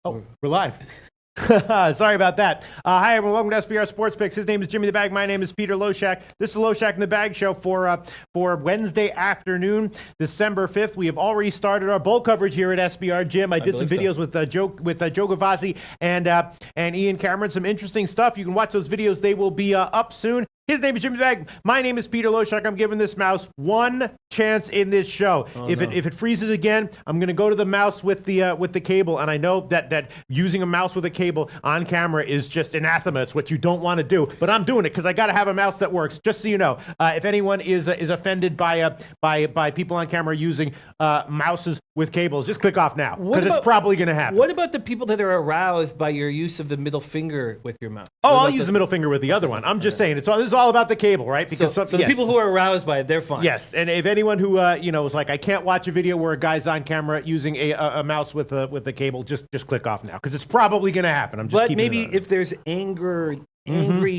Oh, we're live. Sorry about that. Hi, everyone. Welcome to SBR Sports Picks. His name is Jimmy the Bag. My name is Peter Loshak. This is the Loshak in the Bag show for Wednesday afternoon, December 5th. We have already started our bowl coverage here at SBR. Jim, I did some videos with Joe Gavazzi and Ian Cameron. Some interesting stuff. You can watch those videos. They will be up soon. His name is Jimmy the Bag. My name is Peter Loshak. I'm giving this mouse one chance in this show. If it freezes again, I'm going to go to the mouse with the cable. And I know that using a mouse with a cable on camera is just anathema. It's what you don't want to do. But I'm doing it because I got to have a mouse that works. Just so you know, if anyone is offended by people on camera using mouses with cables, just click off now because it's probably going to happen. What about the people that are aroused by your use of the middle finger with your mouse? Oh, I'll use the middle finger with the other one. I'm just saying this is all about the cable, right? Because so the people who are aroused by it, they're fine. Yes, and if anyone who is like, I can't watch a video where a guy's on camera using a mouse with a cable, just click off now because it's probably going to happen. I'm just. But maybe if there's angry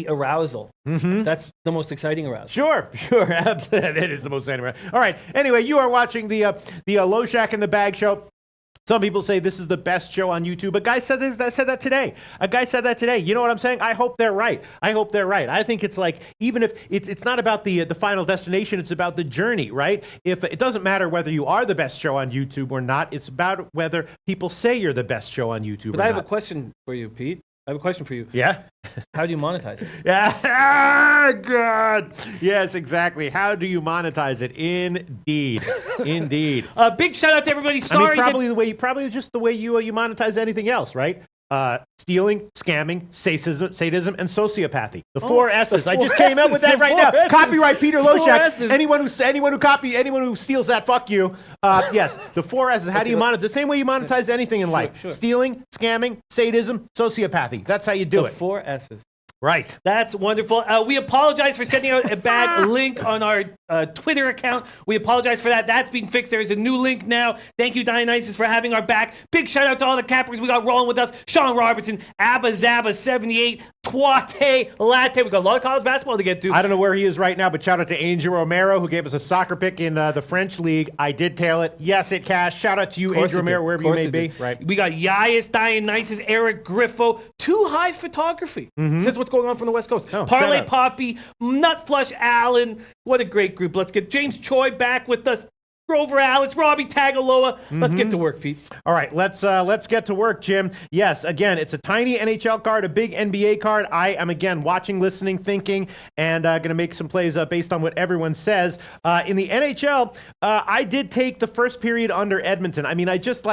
arousal, that's the most exciting arousal. Sure, absolutely, it is the most exciting arousal. All right. Anyway, you are watching the Loshak in the Bag show. Some people say this is the best show on YouTube. A guy said that today. You know what I'm saying? I hope they're right. I think it's like, even if it's not about the final destination, it's about the journey, right? If it doesn't matter whether you are the best show on YouTube or not, it's about whether people say you're the best show on YouTube But I have a question for you, Pete. Yeah? How do you monetize it? Yeah, God. Yes, exactly. How do you monetize it? Indeed. Big shout out to everybody. Probably just the way you monetize anything else, right? Stealing, scamming, sadism, and sociopathy. The four S's. I just came up with that right now. S's. Copyright Peter Loshak. Anyone who steals that, fuck you. Yes, the four S's. How do you monetize? The same way you monetize anything in life. Sure. Stealing, scamming, sadism, sociopathy. That's how you do it. The four S's. Right. That's wonderful. We apologize for sending out a bad link on our Twitter account. We apologize for that. That's been fixed. There is a new link now. Thank you, Dionysus, for having our back. Big shout out to all the cappers we got rolling with us. Sean Robertson, Abba Zaba 78, Tuate Latte. We've got a lot of college basketball to get to. I don't know where he is right now, but shout out to Angel Romero, who gave us a soccer pick in the French League. I did tail it. Yes, it cashed. Shout out to you, Angel Romero, wherever you may be. Right. We got Yaius, Dionysus, Eric Griffo, Too High Photography. Says what's going on from the West Coast. Parlay Poppy, Nut Flush Allen. What a great group. Let's get James Choi back with us. Grover Alex, Robbie Tagaloa. Let's get to work, Pete. All right, let's get to work, Jim. Yes, again, it's a tiny NHL card, a big NBA card. I am, again, watching, listening, thinking, and going to make some plays based on what everyone says. In the NHL, I did take the first period under Edmonton. I mean, it's just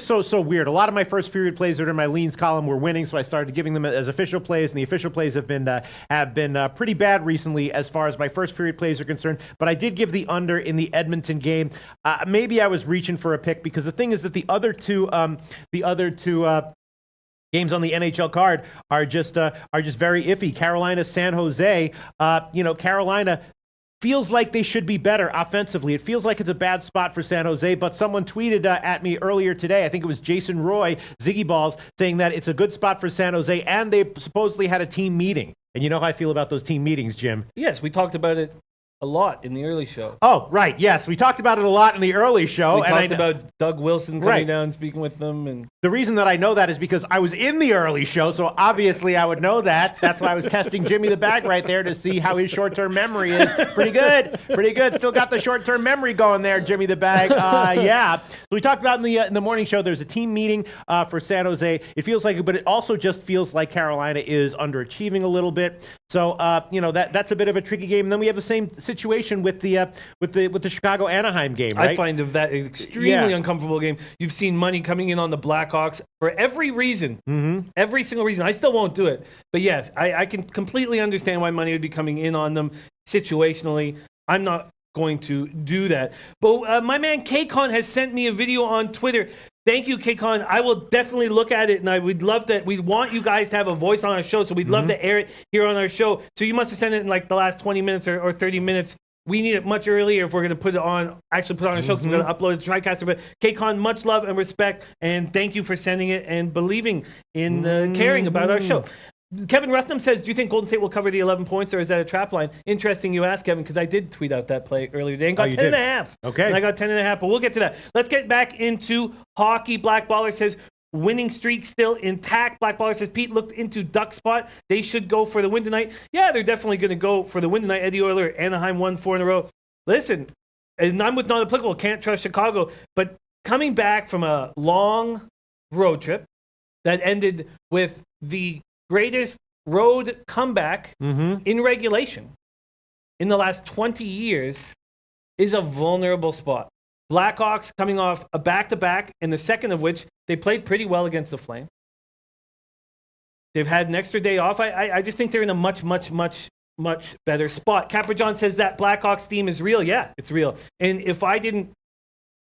so weird. A lot of my first period plays that are in my leans column were winning, so I started giving them as official plays, and the official plays have been pretty bad recently as far as my first period plays are concerned. But I did give the under in the Edmonton game. Maybe I was reaching for a pick because the thing is that the other two games on the NHL card are just very iffy. Carolina, San Jose. Carolina feels like they should be better offensively. It feels like it's a bad spot for San Jose, but someone tweeted at me earlier today, I think it was Jason Roy, Ziggy Balls, saying that it's a good spot for San Jose, and they supposedly had a team meeting. And you know how I feel about those team meetings, Jim. Yes, we talked about it a lot in the early show. Oh, right. Yes, we talked about it a lot in the early show. We talked about Doug Wilson coming down and speaking with them. And the reason that I know that is because I was in the early show, so obviously I would know that. That's why I was testing Jimmy the Bag right there to see how his short-term memory is. Pretty good. Still got the short-term memory going there, Jimmy the Bag. Yeah. So we talked about in the morning show, there's a team meeting for San Jose. It feels like it, but it also just feels like Carolina is underachieving a little bit. So, that's a bit of a tricky game. And then we have the same situation with the Chicago Anaheim game, right? I find that extremely uncomfortable game. You've seen money coming in on the Blackhawks for every reason, every single reason. I still won't do it, but yes, I can completely understand why money would be coming in on them situationally. I'm not going to do that. But my man K-Con has sent me a video on Twitter. Thank you, K-Con. I will definitely look at it, and I would love that. We want you guys to have a voice on our show, so we'd love to air it here on our show. So you must have sent it in like the last 20 minutes or 30 minutes. We need it much earlier if we're going to put it on our show, because we're going to upload it to TriCaster. But K-Con, much love and respect, and thank you for sending it and believing in caring about our show. Kevin Ruthnam says, do you think Golden State will cover the 11 points, or is that a trap line? Interesting you asked, Kevin, because I did tweet out that play earlier today and got 10.5. Okay. And I got 10.5, but we'll get to that. Let's get back into hockey. Black Baller says, winning streak still intact. Black Baller says, Pete looked into Duck spot. They should go for the win tonight. Yeah, they're definitely going to go for the win tonight. Eddie Euler, Anaheim won 4 in a row. Listen, and I'm with not applicable. Can't trust Chicago. But coming back from a long road trip that ended with the greatest road comeback in regulation in the last 20 years is a vulnerable spot. Blackhawks coming off a back-to-back, and the second of which they played pretty well against the Flame. They've had an extra day off. I just think they're in a much better spot. Capper John says that Blackhawks team is real. Yeah, it's real. And if I didn't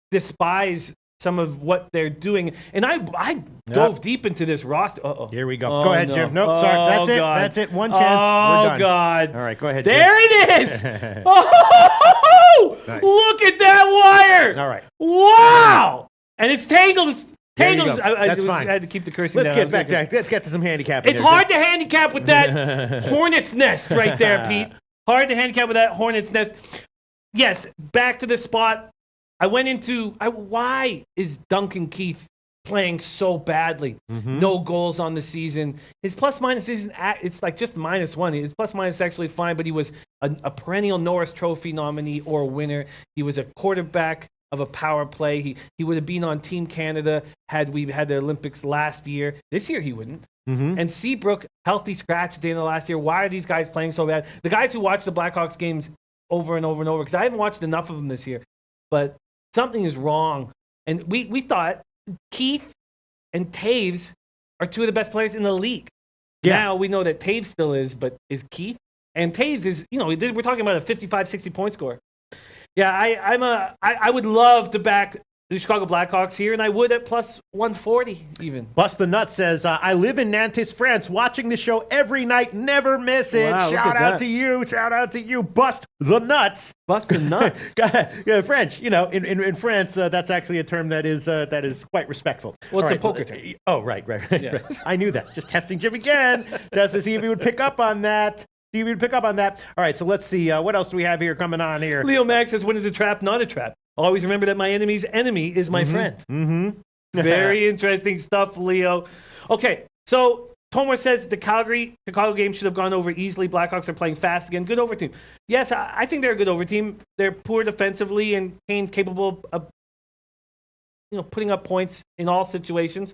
despise some of what they're doing, and I dove deep into this roster. Here we go. Go ahead, Jim. Nope, sorry. That's it. God. That's it. One chance. We're done. God. All right, go ahead, there Jim. it is. Oh, nice. Look at that wire. All right. Wow. And it's tangled. Tangled. That's fine. I had to keep the cursing down. Let's get to some handicapping. It's hard to handicap with that hornet's nest right there, Pete. Hard to handicap with that hornet's nest. Yes, back to the spot. I went into why is Duncan Keith playing so badly? No goals on the season. His plus minus isn't it's like just -1. His plus minus is actually fine, but he was a perennial Norris Trophy nominee or winner. He was a quarterback of a power play. He would have been on Team Canada had we had the Olympics last year. This year he wouldn't. And Seabrook, healthy scratch at the end of last year. Why are these guys playing so bad? The guys who watch the Blackhawks games over and over and over, because I haven't watched enough of them this year, but something is wrong. And we thought Keith and Taves are two of the best players in the league. Yeah. Now we know that Taves still is, but is Keith? And Taves is, we're talking about a 55, 60 point score. Yeah, I would love to back the Chicago Blackhawks here, and I would at plus 140 even. Bust the Nut says, I live in Nantes, France, watching the show every night, never miss it. Wow, Shout out to you. Bust the Nuts. Bust the Nuts. Yeah, French. In France, that's actually a term that is quite respectful. Well, it's a poker term. Oh, right. Yeah. I knew that. Just testing Jim again. Just to see if he would pick up on that. All right, so let's see. What else do we have here coming on here? Leo Max says, when is a trap not a trap? Always remember that my enemy's enemy is my friend. Very interesting stuff, Leo. Okay, so Tomer says the Chicago game should have gone over easily. Blackhawks are playing fast again. Good over team. Yes, I think they're a good over team. They're poor defensively, and Kane's capable of putting up points in all situations.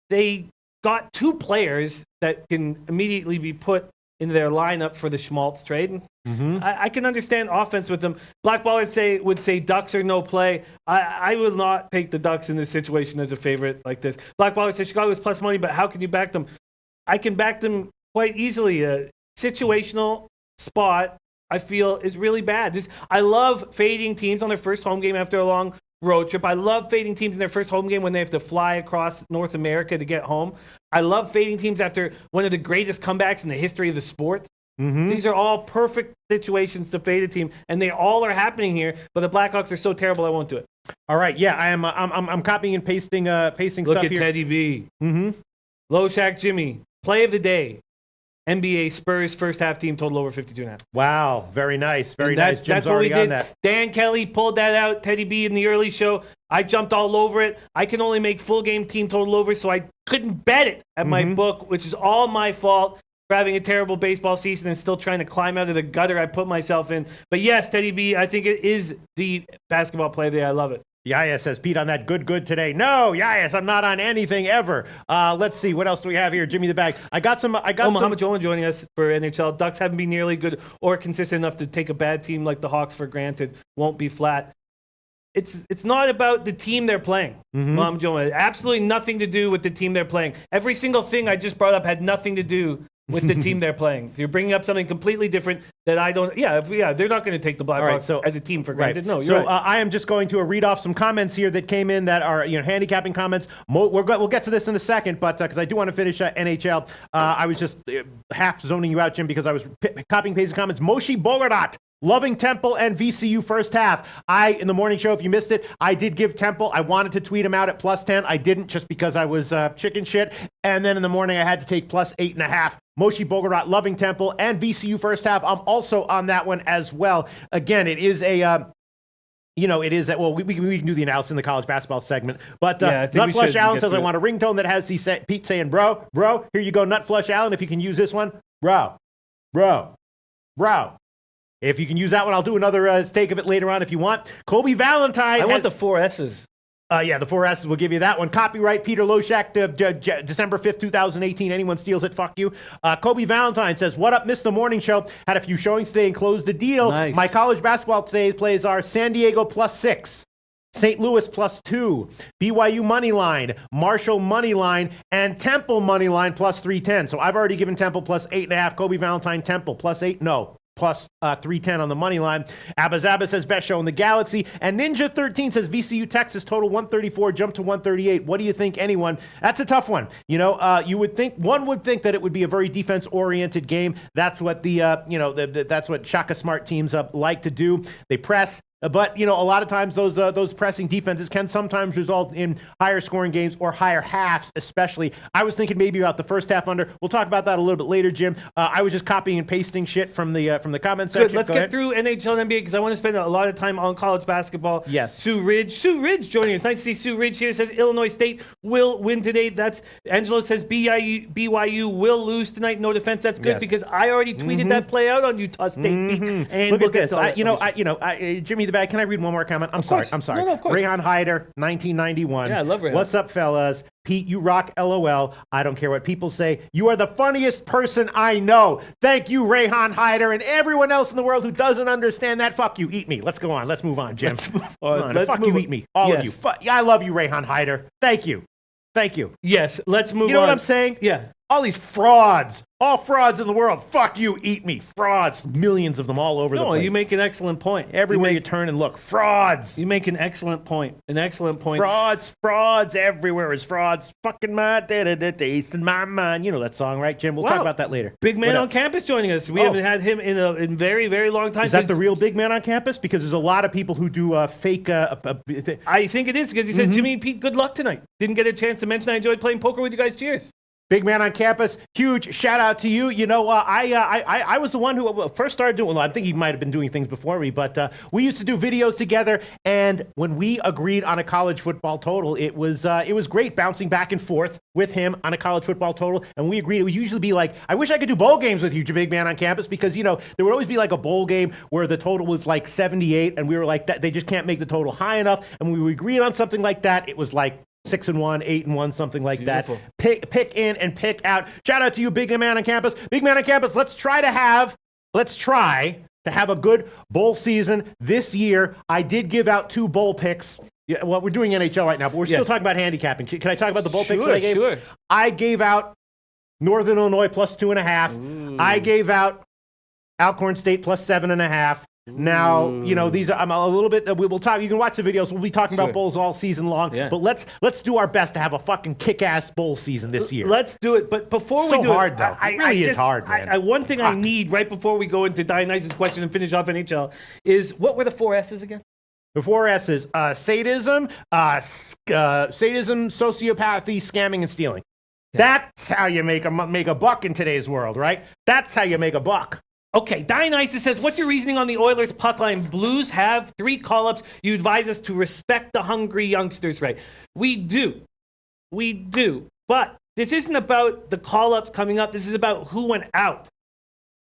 They got 2 players that can immediately be put into their lineup for the Schmaltz trade. I can understand offense with them. Black Baller would say Ducks are no play. I will not take the Ducks in this situation as a favorite like this. Black Baller says Chicago is plus money, but how can you back them? I can back them quite easily. A situational spot, I feel, is really bad. I love fading teams on their first home game after a long road trip. I love fading teams in their first home game when they have to fly across North America to get home. I love fading teams after one of the greatest comebacks in the history of the sport. These are all perfect situations to fade a team, and they all are happening here. But the Blackhawks are so terrible, I won't do it. All right, yeah, I'm copying and pasting Look stuff here. Look at Teddy B. Low Shack Jimmy, play of the day. NBA Spurs first half team total over 52.5. Wow, very nice. Very nice. Jim's that's what we already on did. that. Dan Kelly pulled that out. Teddy B in the early show. I jumped all over it. I can only make full game team total over, so I couldn't bet it at my book, which is all my fault for having a terrible baseball season and still trying to climb out of the gutter I put myself in. But yes, Teddy B, I think it is the basketball play of the day. I love it. Yaya says, Pete, on that good today. No, Yaya, I'm not on anything ever. Let's see. What else do we have here? Gimme the bag. I got some. Muhammad Jolan joining us for NHL. Ducks haven't been nearly good or consistent enough to take a bad team like the Hawks for granted. Won't be flat. It's not about the team they're playing. Muhammad Jolan. Absolutely nothing to do with the team they're playing. Every single thing I just brought up had nothing to do with the team they're playing. You're bringing up something completely different that I don't. Yeah, they're not going to take the Blackhawks as a team for granted. No, you're right. I am just going to read off some comments here that came in that are handicapping comments. We'll get to this in a second, but because I do want to finish NHL, I was just half zoning you out, Jim, because I was copying pasting comments. Moshe Bogardat Loving Temple and VCU first half. In the morning show, if you missed it, I did give Temple. I wanted to tweet him out at +10. I didn't just because I was chicken shit. And then in the morning, I had to take +8.5. Moshi Bogarat, Loving Temple, and VCU first half. I'm also on that one as well. Again, it is a... well, we can do the analysis in the college basketball segment. But Nutflush Allen says, I want a ringtone that has Pete saying, bro, here you go, Nutflush Allen. If you can use this one, bro. If you can use that one, I'll do another take of it later on if you want. Kobe Valentine. I want the 4 S's. The 4 S's will give you that one. Copyright Peter Loshak, December 5th, 2018. Anyone steals it, fuck you. Kobe Valentine says, what up, missed the morning show. Had a few showings today and closed the deal. Nice. My college basketball today plays are San Diego +6. St. Louis +2, BYU money line, Marshall money line, and Temple money line +310. So I've already given Temple +8.5. Kobe Valentine, Temple +8. No. +310 on the money line. Abba says best show in the galaxy. And Ninja13 says VCU Texas total 134, jump to 138. What do you think, anyone? That's a tough one. One would think that it would be a very defense-oriented game. That's what that's what Shaka Smart teams like to do. They press. But, a lot of times those pressing defenses can sometimes result in higher scoring games or higher halves, especially. I was thinking maybe about the first half under. We'll talk about that a little bit later, Jim. I was just copying and pasting shit from the comment section. Good. Let's get through NHL and NBA because I want to spend a lot of time on college basketball. Yes. Sue Ridge joining us. Nice to see Sue Ridge here. Says Illinois State will win today. That's Angelo says BYU will lose tonight. No defense. That's good because I already tweeted that play out on Utah State. And look at this. Jimmy the Bag, can I read one more comment? I'm sorry. No, of course. Rayhan Hyder, 1991. Yeah, I love Rayhan. What's up, fellas? Pete, you rock, LOL. I don't care what people say. You are the funniest person I know. Thank you, Rayhan Hyder, and everyone else in the world who doesn't understand that. Fuck you, eat me. Let's go on. Let's move on, Jim. Eat me. All of you. I love you, Rayhan Hyder. Thank you. Yes, let's move on. You know what I'm saying? Yeah. All these frauds. All frauds in the world. Fuck you, eat me. Frauds. Millions of them all over the place. No, you make an excellent point. Everywhere you turn and look. Frauds. You make an excellent point. Frauds everywhere is frauds. Fucking my taste in my mind. You know that song, right, Jim? We'll talk about that later. Big man on campus joining us. We haven't had him in a very, very long time. Is that the real big man on campus? Because there's a lot of people who do fake... I think it is because he said, Jimmy and Pete, good luck tonight. Didn't get a chance to mention I enjoyed playing poker with you guys. Cheers. Big man on campus, huge shout out to you. I was the one who first started doing. Well, I think he might have been doing things before me, but we used to do videos together. And when we agreed on a college football total, it was great bouncing back and forth with him on a college football total. And we agreed it would usually be like, I wish I could do bowl games with you, big man on campus, because there would always be like a bowl game where the total was like 78, and we were like, they just can't make the total high enough. And when we agreed on something like that, it was like 6-1, 8-1, something like Beautiful. that. Pick in and pick out. Shout out to you, big man on campus. Big man on campus, let's try to have a good bowl season this year. I did give out 2 bowl picks. Yeah, well, we're doing NHL right now, but we're still talking about handicapping. Can I talk about the bowl picks that I gave? Sure. I gave out Northern Illinois +2.5. Ooh. I gave out Alcorn State +7.5. Now, these are, I'm a little bit, we'll talk, you can watch the videos, we'll be talking about bowls all season long, but let's do our best to have a fucking kick-ass bowl season this year. Let's do it, but before we do hard, though. It really is hard, man. One thing I need right before we go into Dionysus' question and finish off NHL is, what were the 4 S's again? The 4 S's, sadism, sociopathy, scamming, and stealing. Yeah. That's how you make a buck in today's world, right? That's how you make a buck. Okay, Dionysus says, what's your reasoning on the Oilers puck line? Blues have 3 call-ups. You advise us to respect the hungry youngsters, right? We do. But this isn't about the call-ups coming up. This is about who went out.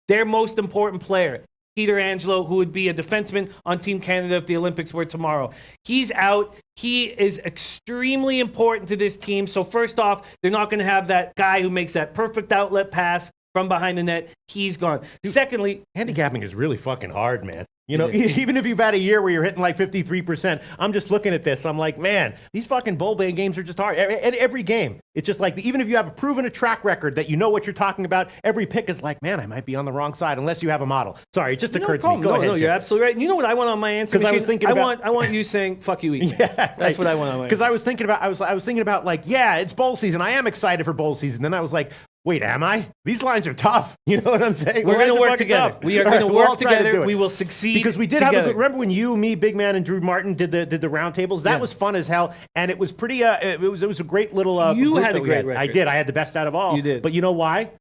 Their most important player, Peter Angelo, who would be a defenseman on Team Canada if the Olympics were tomorrow. He's out. He is extremely important to this team. So first off, they're not going to have that guy who makes that perfect outlet pass from behind the net. He's gone. Dude, secondly, handicapping is really fucking hard, man. Even if you've had a year where you're hitting like 53%, I'm just looking at this. I'm like, man, these fucking bowl game games are just hard. Every game, it's just like, even if you have a track record that you know what you're talking about, every pick is like, man, I might be on the wrong side unless you have a model. Sorry, it just occurred to me. Go ahead, no, you're absolutely right. You know what I want on my answer machine? I was thinking about, I want you saying, fuck you, eat. Yeah, that's what I want on my answer. Because I was thinking about like, yeah, it's bowl season. I am excited for bowl season. Then I was like, wait, am I? These lines are tough. You know what I'm saying? We're going to work together. We are going to work together. We will succeed because we did together. have a good. Remember when you, me, Big Man, and Drew Martin did the roundtables? That was fun as hell, and it was pretty. It was a great little. You had a great record. I did. I had the best out of all. You did. But you know why?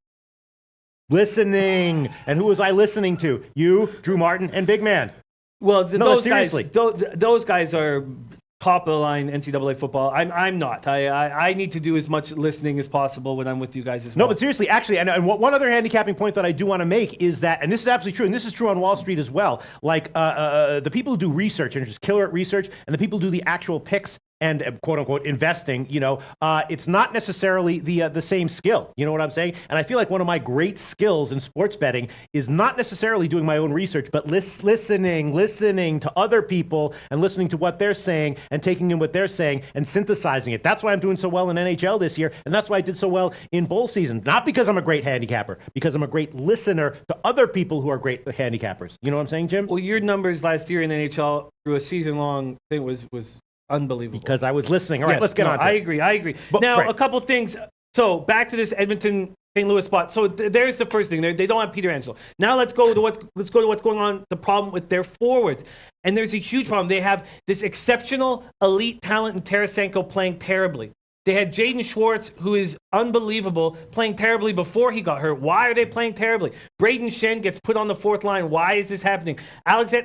Listening. And who was I listening to? You, Drew Martin, and Big Man. Well, those seriously. those guys are top of the line NCAA football. I'm not. I need to do as much listening as possible when I'm with you guys as well. No, but seriously, actually, and one other handicapping point that I do want to make is that, and this is absolutely true, and this is true on Wall Street as well, like the people who do research and are just killer at research, and the people who do the actual picks and quote unquote investing, it's not necessarily the same skill. You know what I'm saying? And I feel like one of my great skills in sports betting is not necessarily doing my own research, but listening to other people and listening to what they're saying and taking in what they're saying and synthesizing it. That's why I'm doing so well in NHL this year, and that's why I did so well in bowl season. Not because I'm a great handicapper, because I'm a great listener to other people who are great handicappers. You know what I'm saying, Jim? Well, your numbers last year in NHL through a season-long thing was unbelievable. Because I was listening. All right, let's get on to it. I agree. But, now, a couple things. So back to this Edmonton St. Louis spot. So there's the first thing. They don't have Peter Angelo. Now let's go to what's going on. The problem with their forwards, and there's a huge problem. They have this exceptional elite talent in Tarasenko playing terribly. They had Jaden Schwartz, who is unbelievable, playing terribly before he got hurt. Why are they playing terribly? Braden Shen gets put on the fourth line. Why is this happening?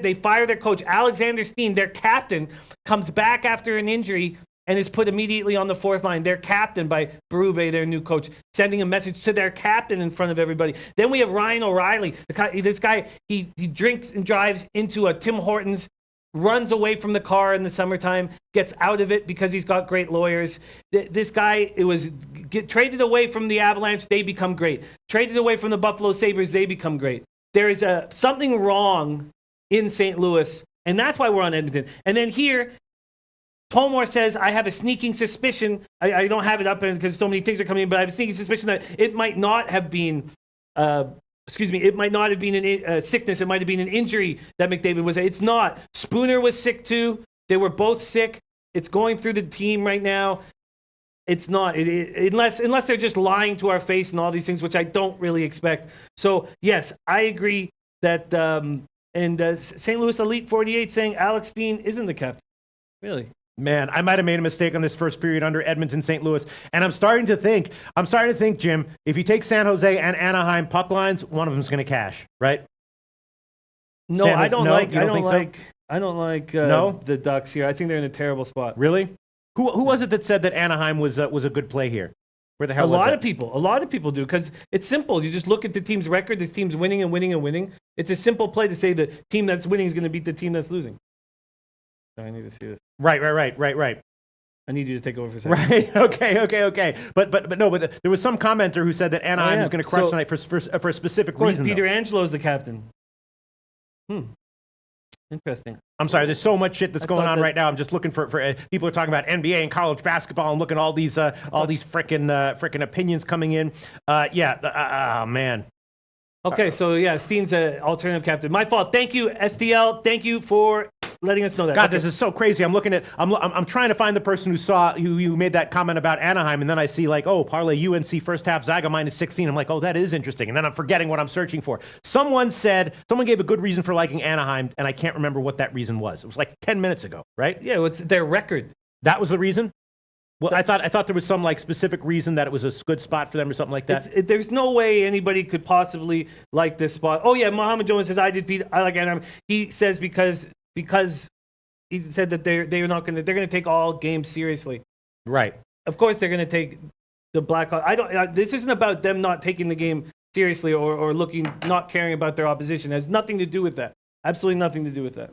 They fire their coach. Alexander Steen, their captain, comes back after an injury and is put immediately on the fourth line. Their captain by Berube, their new coach, sending a message to their captain in front of everybody. Then we have Ryan O'Reilly. This guy, he drinks and drives into a Tim Hortons, runs away from the car in the summertime, gets out of it because he's got great lawyers. This guy, traded away from the Avalanche, they become great. Traded away from the Buffalo Sabres, they become great. There is something wrong in St. Louis, and that's why we're on Edmonton. And then here, Tomor says, I have a sneaking suspicion. I don't have it up because so many things are coming in, but I have a sneaking suspicion that it might not have been it might not have been a sickness. It might have been an injury that McDavid was. It's not. Spooner was sick too. They were both sick. It's going through the team right now. It's not. Unless they're just lying to our face and all these things, which I don't really expect. So, yes, I agree that St. Louis Elite 48 saying Alex Steen isn't the captain. Really? Man, I might have made a mistake on this first period under Edmonton, St. Louis. And I'm starting to think, Jim, if you take San Jose and Anaheim puck lines, one of them's going to cash, right? No, I don't like No? the Ducks here. I think they're in a terrible spot. Really? Who was it that said that Anaheim was a good play here? Where the hell A was lot that? of people do, because it's simple. You just look at the team's record. This team's winning and winning and winning. It's a simple play to say the team that's winning is going to beat the team that's losing. I need to see this. Right. I need you to take over for a second. Right. Okay. But there was some commenter who said that Anaheim is going to crush tonight for a specific reason. Peter Angelo is the captain. Interesting. I'm sorry. There's so much shit that's going on right now. I'm just looking for people are talking about NBA and college basketball and looking at all these frickin' opinions coming in. Man. Okay, so yeah, Steen's an alternative captain. My fault. Thank you, STL. Thank you for letting us know that. God, This is so crazy. I'm trying to find the person who made that comment about Anaheim, and then I see parlay UNC first half Zaga -16. I'm like, oh, that is interesting. And then I'm forgetting what I'm searching for. Someone gave a good reason for liking Anaheim, and I can't remember what that reason was. It was like 10 minutes ago, right? Yeah, it's their record. That was the reason? Well, I thought there was some specific reason that it was a good spot for them or something like that. There's no way anybody could possibly like this spot. Oh yeah, Mohammed Jones says I like Anaheim. He says because he said that they're going to take all games seriously. Right. Of course they're going to take the Blackhawks. This isn't about them not taking the game seriously or not caring about their opposition. It has nothing to do with that. Absolutely nothing to do with that.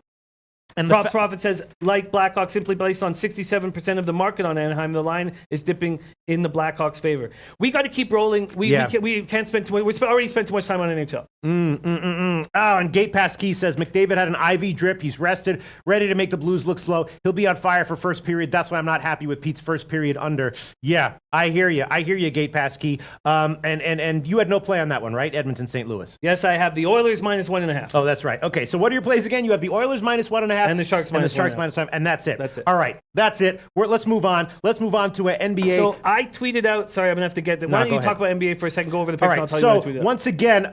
And Props Profit says, like Blackhawks, simply based on 67% of the market on Anaheim, the line is dipping in the Blackhawks' favor. We got to keep rolling. We can't spend too much. We've already spent too much time on NHL. Oh, and Gate Pass Key says, McDavid had an IV drip. He's rested, ready to make the Blues look slow. He'll be on fire for first period. That's why I'm not happy with Pete's first period under. Yeah, I hear you. Gate Pass Key. And you had no play on that one, right? Edmonton, St. Louis. Yes, I have the Oilers -1.5. Oh, that's right. Okay, so what are your plays again? You have the Oilers -1.5 7.5. And the Sharks minus 5. And that's it. That's it. All right. That's it. Let's move on. Let's move on to an NBA. So I tweeted out, sorry, I'm going to have to get that. Why don't you talk about NBA for a second? Go over the picks All and right. I'll tell you what I tweeted out. Once again,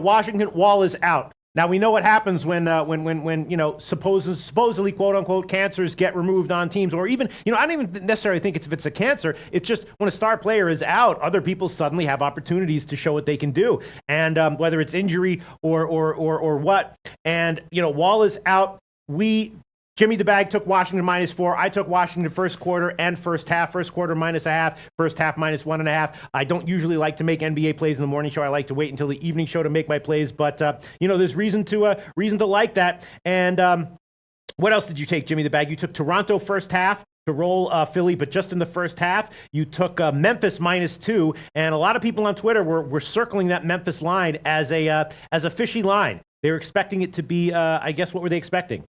Washington Wall is out. Now we know what happens when supposedly quote unquote cancers get removed on teams, or even I don't even necessarily think if it's a cancer. It's just when a star player is out, other people suddenly have opportunities to show what they can do, and whether it's injury or what. And Wall is out. Jimmy the Bag took Washington -4. I took Washington first quarter and first half. First quarter -0.5, first half -1.5. I don't usually like to make NBA plays in the morning show. I like to wait until the evening show to make my plays. But there's reason to like that. And what else did you take, Jimmy the Bag? You took Toronto first half to roll Philly, but just in the first half. You took Memphis -2, and a lot of people on Twitter were circling that Memphis line as a fishy line. They were expecting it to be, I guess, what were they expecting?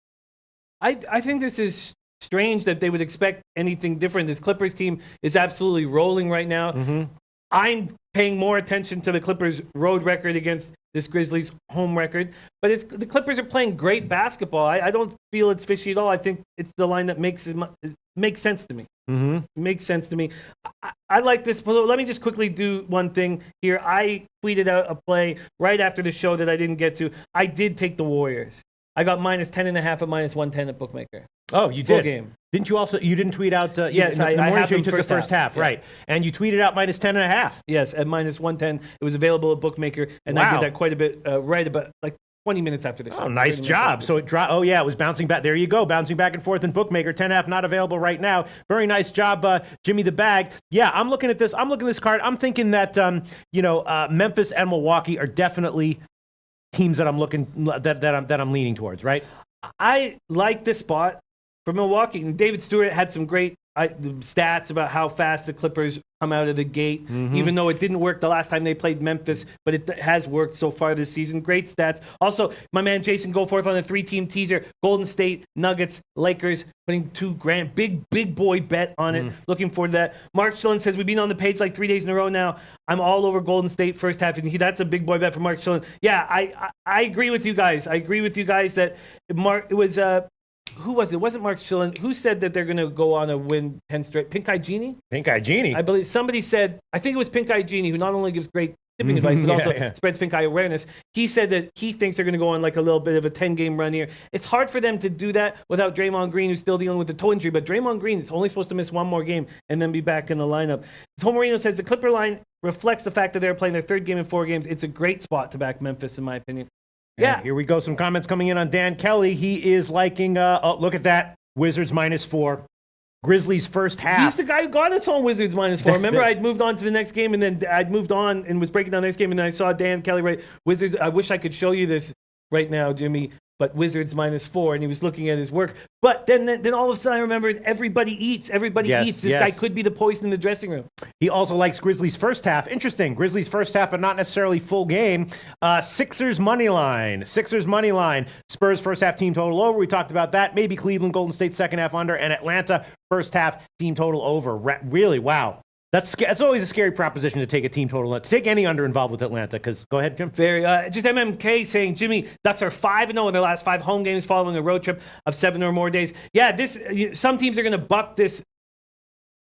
I think this is strange that they would expect anything different. This Clippers team is absolutely rolling right now. Mm-hmm. I'm paying more attention to the Clippers' road record against this Grizzlies' home record. But the Clippers are playing great basketball. I don't feel it's fishy at all. I think it's the line that makes sense to me. Mm-hmm. It makes sense to me. I like this. Let me just quickly do one thing here. I tweeted out a play right after the show that I didn't get to. I did take the Warriors. I got -10.5 at -110 at Bookmaker. Oh, you Full did. Game. Didn't you also? You didn't tweet out. Yes, in the I morning have show you them took the first half, yeah. right? And you tweeted out -10.5. Yes, at -110. It was available at Bookmaker, and I did that quite a bit right about 20 minutes after the show. Oh, nice job. So it dropped. Oh, yeah, it was bouncing back. There you go, bouncing back and forth in Bookmaker. 10.5 not available right now. Very nice job, Jimmy the Bag. Yeah, I'm looking at this. I'm looking at this card. I'm thinking that Memphis and Milwaukee are definitely teams that I'm leaning towards. Right. I like this spot for Milwaukee. And David Stewart had some great stats about how fast the Clippers come out of the gate, even though it didn't work the last time they played Memphis, but it has worked so far this season. Great stats. Also, my man Jason Goforth on a 3-team teaser. Golden State, Nuggets, Lakers, putting $2,000. Big boy bet on it. Looking forward to that. Mark Schillen says, we've been on the page like 3 days in a row now. I'm all over Golden State first half. And that's a big boy bet for Mark Schillen. Yeah, I agree with you guys. I agree with you guys that it was... who was it? It wasn't Mark Schillen. Who said that they're going to go on a win 10 straight? Pink Eye Genie? Pink Eye Genie? I believe somebody said, I think it was Pink Eye Genie, who not only gives great tipping advice, but also spreads pink eye awareness. He said that he thinks they're going to go on like a little bit of a 10-game run here. It's hard for them to do that without Draymond Green, who's still dealing with the toe injury, but Draymond Green is only supposed to miss one more game and then be back in the lineup. Tom Marino says the Clipper line reflects the fact that they're playing their third game in 4 games. It's a great spot to back Memphis, in my opinion. Yeah. And here we go. Some comments coming in on Dan Kelly. He is liking, look at that. Wizards -4. Grizzlies first half. He's the guy who got us on Wizards -4. Remember, I'd moved on to the next game, and then I'd moved on and was breaking down the next game, and then I saw Dan Kelly write Wizards. I wish I could show you this right now, Jimmy, but Wizards -4, and he was looking at his work. But then all of a sudden I remembered everybody eats. Everybody eats. This guy could be the poison in the dressing room. He also likes Grizzlies first half. Interesting. Grizzlies first half, but not necessarily full game. Sixers money line. Spurs first half team total over. We talked about that. Maybe Cleveland, Golden State second half under, and Atlanta first half team total over. Really, wow. That's always a scary proposition to take a team total, to take any under involved with Atlanta. Because go ahead, Jim. Very. Just MMK saying, Jimmy, Ducks are 5-0 in their last 5 home games following a road trip of 7 or more days. Yeah, some teams are going to buck this.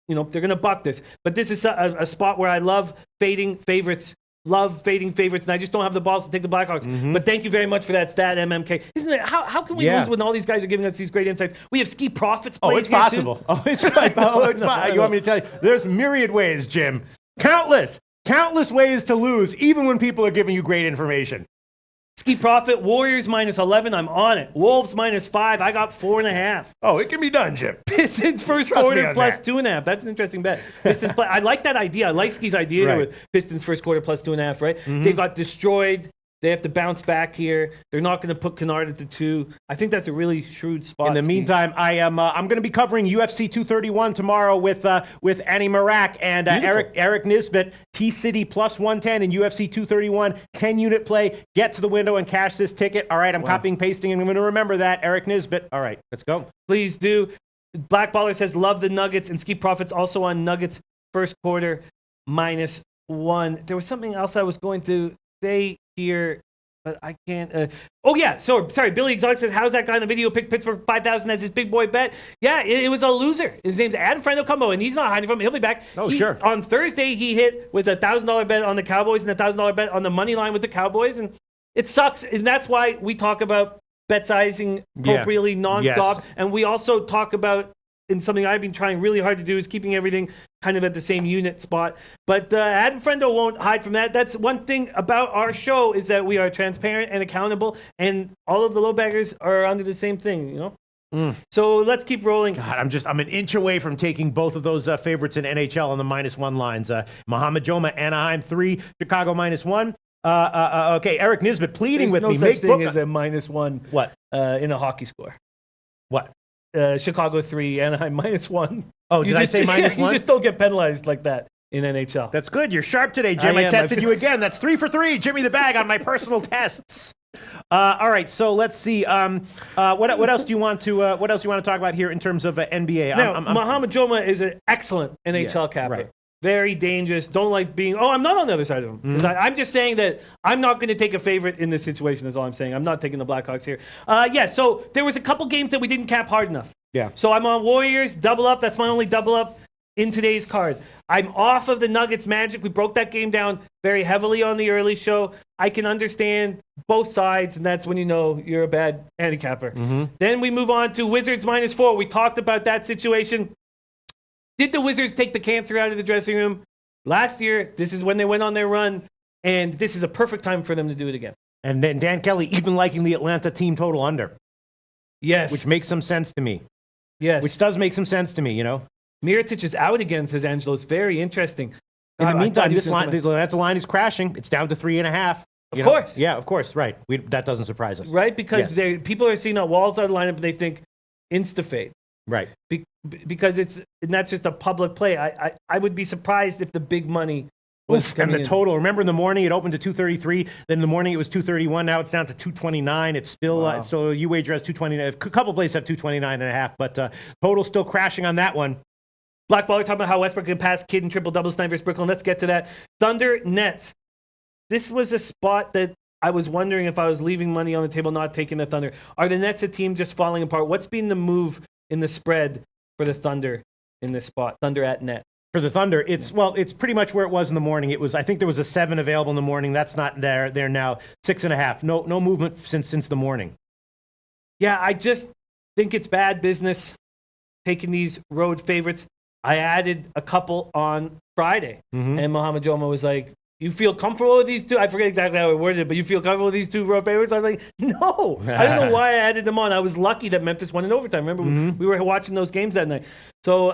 They're going to buck this. But this is a spot where I love fading favorites. And I just don't have the balls to take the Blackhawks. But thank you very much for that stat, MMK. Isn't it? How can we lose when all these guys are giving us these great insights? We have Ski Profits. Oh, it's possible. Too? Oh, it's possible. You want me to tell you? There's myriad ways, Jim. Countless ways to lose, even when people are giving you great information. Ski Profit, Warriors -11. I'm on it. Wolves -5. I got 4.5. Oh, it can be done, Jim. Pistons first quarter plus 2.5. That's an interesting bet. Pistons play. I like that idea. I like Ski's idea with Pistons first quarter plus 2.5. Right? They got destroyed. They have to bounce back here. They're not going to put Kennard at the 2. I think that's a really shrewd spot. In the meantime, I'm going to be covering UFC 231 tomorrow with Annie Marak and Eric Nisbet. T-City plus 110 in UFC 231, 10-unit play. Get to the window and cash this ticket. All right, I'm copying, pasting, and I'm going to remember that. Eric Nisbet. All right, let's go. Please do. Black Baller says, love the Nuggets, and Ski Profits also on Nuggets first quarter -1. There was something else I was going to say here. but I can't. Oh, yeah. So, sorry. Billy Exotic says, how's that guy in the video pick Pittsburgh 5,000 as his big boy bet? Yeah, it was a loser. His name's Adam Frendo-Combo, and he's not hiding from it. He'll be back. Sure. On Thursday, he hit with a $1,000 bet on the Cowboys and a $1,000 bet on the money line with the Cowboys, and it sucks. And that's why we talk about bet sizing appropriately nonstop. Yes. And we also talk about, and something I've been trying really hard to do, is keeping everything kind of at the same unit spot. But Adam Frendo won't hide from that. That's one thing about our show, is that we are transparent and accountable, and all of the low baggers are under the same thing, So let's keep rolling. God, I'm an inch away from taking both of those favorites in NHL on the -1 lines. Mohamed Joma, Anaheim 3, Chicago -1. Okay, Eric Nisbet pleading with me. There's no such thing as a -1. What? In a hockey score. What? Chicago 3, Anaheim -1. Oh, did I say -1? You just don't get penalized like that in NHL. That's good. You're sharp today, Jim. I tested you again. That's 3 for 3. Jimmy the Bag on my personal tests. All right, so let's see. What else do you want to talk about here in terms of NBA? Now, Mohamed Joma is an excellent NHL capper. Right. Very dangerous. Don't like being. Oh, I'm not on the other side of him. Because I'm just saying that I'm not going to take a favorite in this situation. Is all I'm saying. I'm not taking the Blackhawks here. So there was a couple games that we didn't cap hard enough. Yeah. So I'm on Warriors double up. That's my only double up in today's card. I'm off of the Nuggets Magic. We broke that game down very heavily on the early show. I can understand both sides, and that's when you know you're a bad handicapper. Then we move on to Wizards -4. We talked about that situation. Did the Wizards take the cancer out of the dressing room? Last year, this is when they went on their run, and this is a perfect time for them to do it again. And then Dan Kelly even liking the Atlanta team total under. Yes. Which makes some sense to me. Yes. Which does make some sense to me, Mirotic is out again, says Angelo. It's very interesting. In the meantime, the Atlanta line is crashing. It's down to 3.5. Of course. Yeah, of course. Right. That doesn't surprise us. Right, because people are seeing that Wall's out of the lineup, and they think insta-fade. Right. Because that's just a public play. I would be surprised if the big money was and the total. Remember in the morning it opened to 233. Then in the morning it was 231. Now it's down to 229. It's still so you wager has 229. A couple places have 229.5, but total still crashing on that one. Black Baller talking about how Westbrook can pass Kidd and triple doubles tonight versus Brooklyn. Let's get to that. Thunder Nets. This was a spot that I was wondering if I was leaving money on the table, not taking the Thunder. Are the Nets a team just falling apart? What's been the move in the spread for the Thunder in this spot? Thunder at net. For the Thunder, it's pretty much where it was in the morning. I think there was a 7 available in the morning. That's not there. They're now 6.5. No movement since the morning. Yeah, I just think it's bad business taking these road favorites. I added a couple on Friday, and Mohamed Joma was like, "You feel comfortable with these two?" I forget exactly how I worded it, but you feel comfortable with these two road favorites? I was like, no. I don't know why I added them on. I was lucky that Memphis won in overtime. Remember, we were watching those games that night. So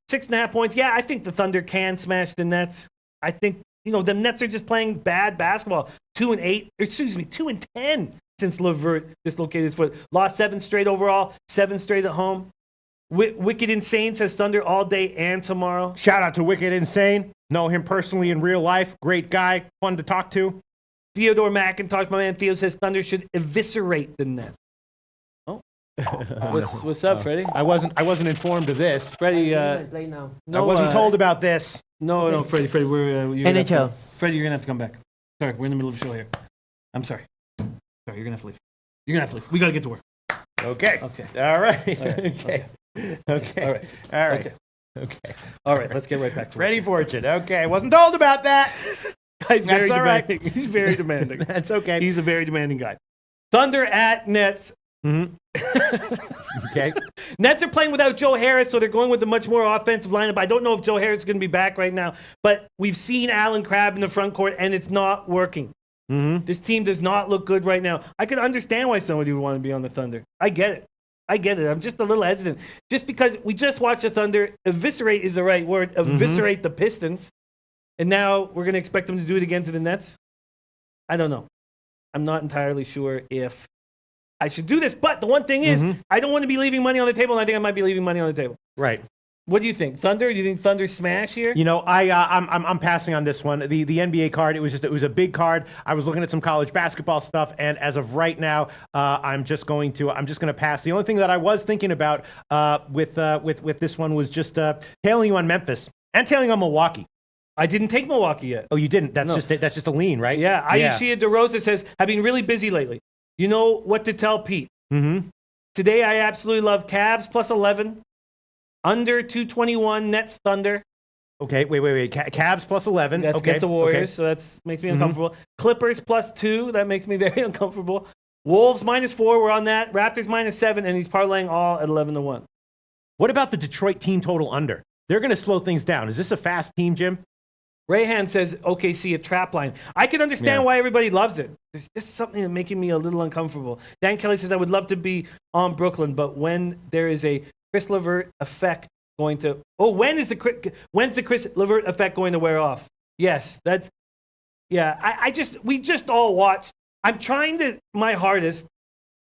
6.5 points. Yeah, I think the Thunder can smash the Nets. I think, the Nets are just playing bad basketball. 2-8, 2-10 since LeVert dislocated his foot. Lost 7 straight overall, 7 straight at home. Wicked Insane says Thunder all day and tomorrow. Shout out to Wicked Insane. Know him personally in real life. Great guy. Fun to talk to. Theodore McIntosh, my man Theo, says Thunder should eviscerate the Nets. Oh. What's up, Freddie? I wasn't informed of this. Freddie, play now. I wasn't told about this. No, Freddie, we're NHL. Freddie, you're gonna have to come back. Sorry, we're in the middle of the show here. I'm sorry. Sorry, you're gonna have to leave. We gotta get to work. Okay. All right. Okay. All right. All right, let's get right back to Freddie Fortune. Okay, I wasn't told about that. Guy's very all right. demanding. He's very demanding. That's okay. He's a very demanding guy. Thunder at Nets. Okay. Nets are playing without Joe Harris, so they're going with a much more offensive lineup. I don't know if Joe Harris is going to be back right now, but we've seen Allen Crabbe in the front court, and it's not working. This team does not look good right now. I could understand why somebody would want to be on the Thunder. I get it. I'm just a little hesitant. Just because we just watched the Thunder, eviscerate is the right word, eviscerate the Pistons, and now we're going to expect them to do it again to the Nets? I don't know. I'm not entirely sure if I should do this, but the one thing is, I don't want to be leaving money on the table, and I think I might be leaving money on the table. Right. What do you think? Thunder? Do you think Thunder smash here? I'm passing on this one. The NBA card, it was a big card. I was looking at some college basketball stuff, and as of right now, I'm just going to pass. The only thing that I was thinking about with this one was just tailing you on Memphis and tailing on Milwaukee. I didn't take Milwaukee yet. Oh, you didn't? That's No. just a lean, right? Yeah. Ayushia DeRosa says, I've been really busy lately. You know what to tell Pete. Mm-hmm. Today, I absolutely love Cavs plus 11, under 221 Nets Thunder. Okay, wait. Cavs plus 11. That's Okay. against the Warriors, Okay. so that makes me uncomfortable. Clippers plus 2. That makes me very uncomfortable. Wolves -4. We're on that. Raptors -7, and he's parlaying all at 11-1. What about the Detroit team total under? They're going to slow things down. Is this a fast team, Jim? Rayhan says OKC a trap line. I can understand why everybody loves it. There's just something that's making me a little uncomfortable. Dan Kelly says I would love to be on Brooklyn, but when there is a Chris LeVert effect going to when's the Chris LeVert effect going to wear off? Yes, that's we just all watched. I'm trying my hardest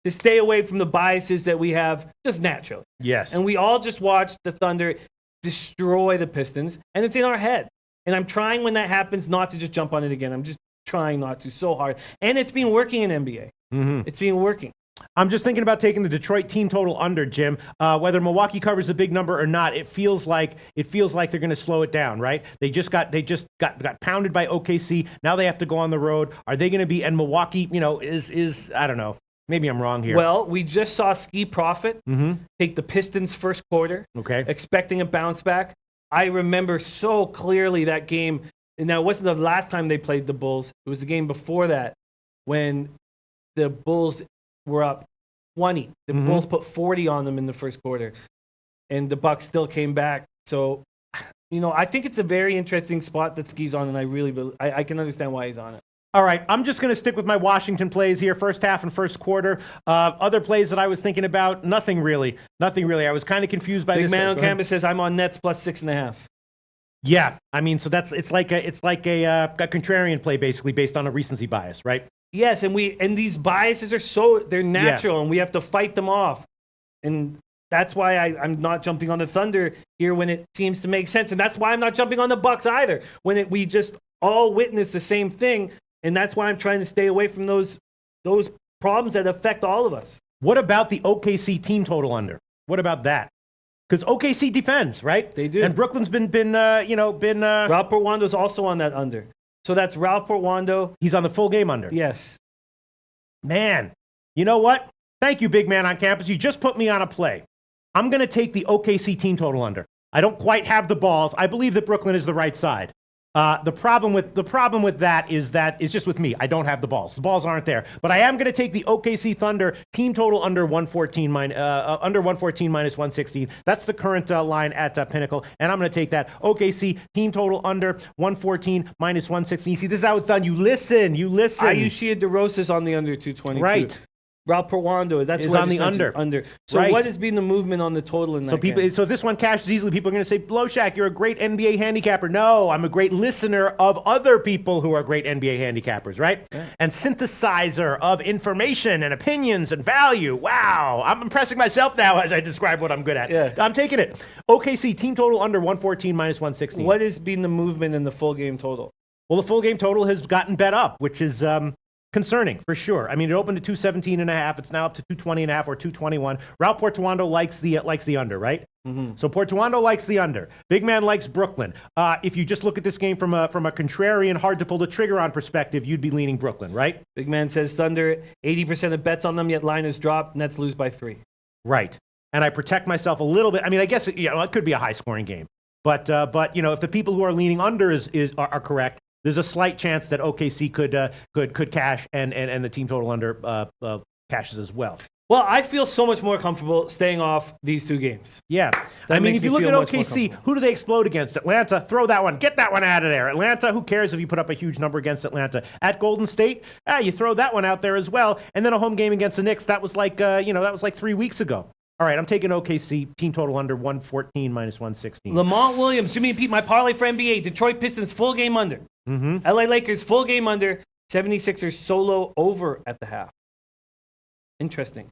to stay away from the biases that we have just naturally. Yes. And we all just watched the Thunder destroy the Pistons, and it's in our head. And I'm trying when that happens not to just jump on it again. I'm just trying not to so hard. And it's been working in NBA. Mm-hmm. It's been working. I'm just thinking about taking the Detroit team total under, Jim. Whether Milwaukee covers a big number or not, it feels like they're going to slow it down, right? They just got pounded by OKC. Now they have to go on the road. Are they going to be? And Milwaukee, is I don't know. Maybe I'm wrong here. Well, we just saw Ski Profit take the Pistons first quarter, expecting a bounce back. I remember so clearly that game. Now, it wasn't the last time they played the Bulls. It was the game before that when the Bulls were up 20. The Bulls put 40 on them in the first quarter, and the Bucks still came back. So, I think it's a very interesting spot that Ski's on, and I can understand why he's on it. All right, I'm just going to stick with my Washington plays here, first half and first quarter. Other plays that I was thinking about, nothing really. I was kind of confused by Big this. Man on Campus says I'm on Nets plus 6.5. Yeah, I mean, so it's like a contrarian play basically based on a recency bias, right? Yes, and these biases are they're natural, and we have to fight them off, and that's why I'm not jumping on the Thunder here when it seems to make sense, and that's why I'm not jumping on the Bucks either when we just all witness the same thing. And that's why I'm trying to stay away from those problems that affect all of us. What about the OKC team total under? What about that? Because OKC defends, right? They do. And Brooklyn's been. Raul Portwando's also on that under. So that's Raul Portwando. He's on the full game under. Yes. Man, you know what? Thank you, Big Man on Campus. You just put me on a play. I'm going to take the OKC team total under. I don't quite have the balls. I believe that Brooklyn is the right side. The problem with that is just with me. I don't have the balls. The balls aren't there. But I am going to take the OKC Thunder team total under 114 minus 116. That's the current line at Pinnacle, and I'm going to take that OKC team total under 114 minus 116. You see, this is how it's done. You listen. Ayushia DeRosa's on the under 222. Right. Raul Portwando, that's is what on the under. So right. what has been the movement on the total in that game? So if this one cashes easily, people are going to say, Blowshack, you're a great NBA handicapper. No, I'm a great listener of other people who are great NBA handicappers, right? Yeah. And synthesizer of information and opinions and value. Wow, I'm impressing myself now as I describe what I'm good at. Yeah. I'm taking it. OKC team total under 114 minus 116. What has been the movement in the full game total? Well, the full game total has gotten bet up, which is concerning for sure. I mean, it opened at 217.5. It's now up to 220.5 or 221. Raul Portwando likes the under, right? Mm-hmm. So Portwando likes the under. Big Man likes Brooklyn. If you just look at this game from a contrarian, hard to pull the trigger on perspective, you'd be leaning Brooklyn, right? Big Man says Thunder, 80% of bets on them, yet line is dropped. Nets lose by 3. Right. And I protect myself a little bit. I mean, I guess it could be a high scoring game, but if the people who are leaning under are correct, there's a slight chance that OKC could cash and the team total under cashes as well. Well, I feel so much more comfortable staying off these two games. Yeah. I mean, if you look at OKC, who do they explode against? Atlanta, throw that one. Get that one out of there. Atlanta, who cares if you put up a huge number against Atlanta? At Golden State, you throw that one out there as well. And then a home game against the Knicks, that was like 3 weeks ago. All right, I'm taking OKC team total under 114 minus 116. Lamont Williams, Jimmy and Pete, my parlay for NBA. Detroit Pistons full game under. Mm-hmm. LA Lakers full game under. 76ers solo over at the half. Interesting.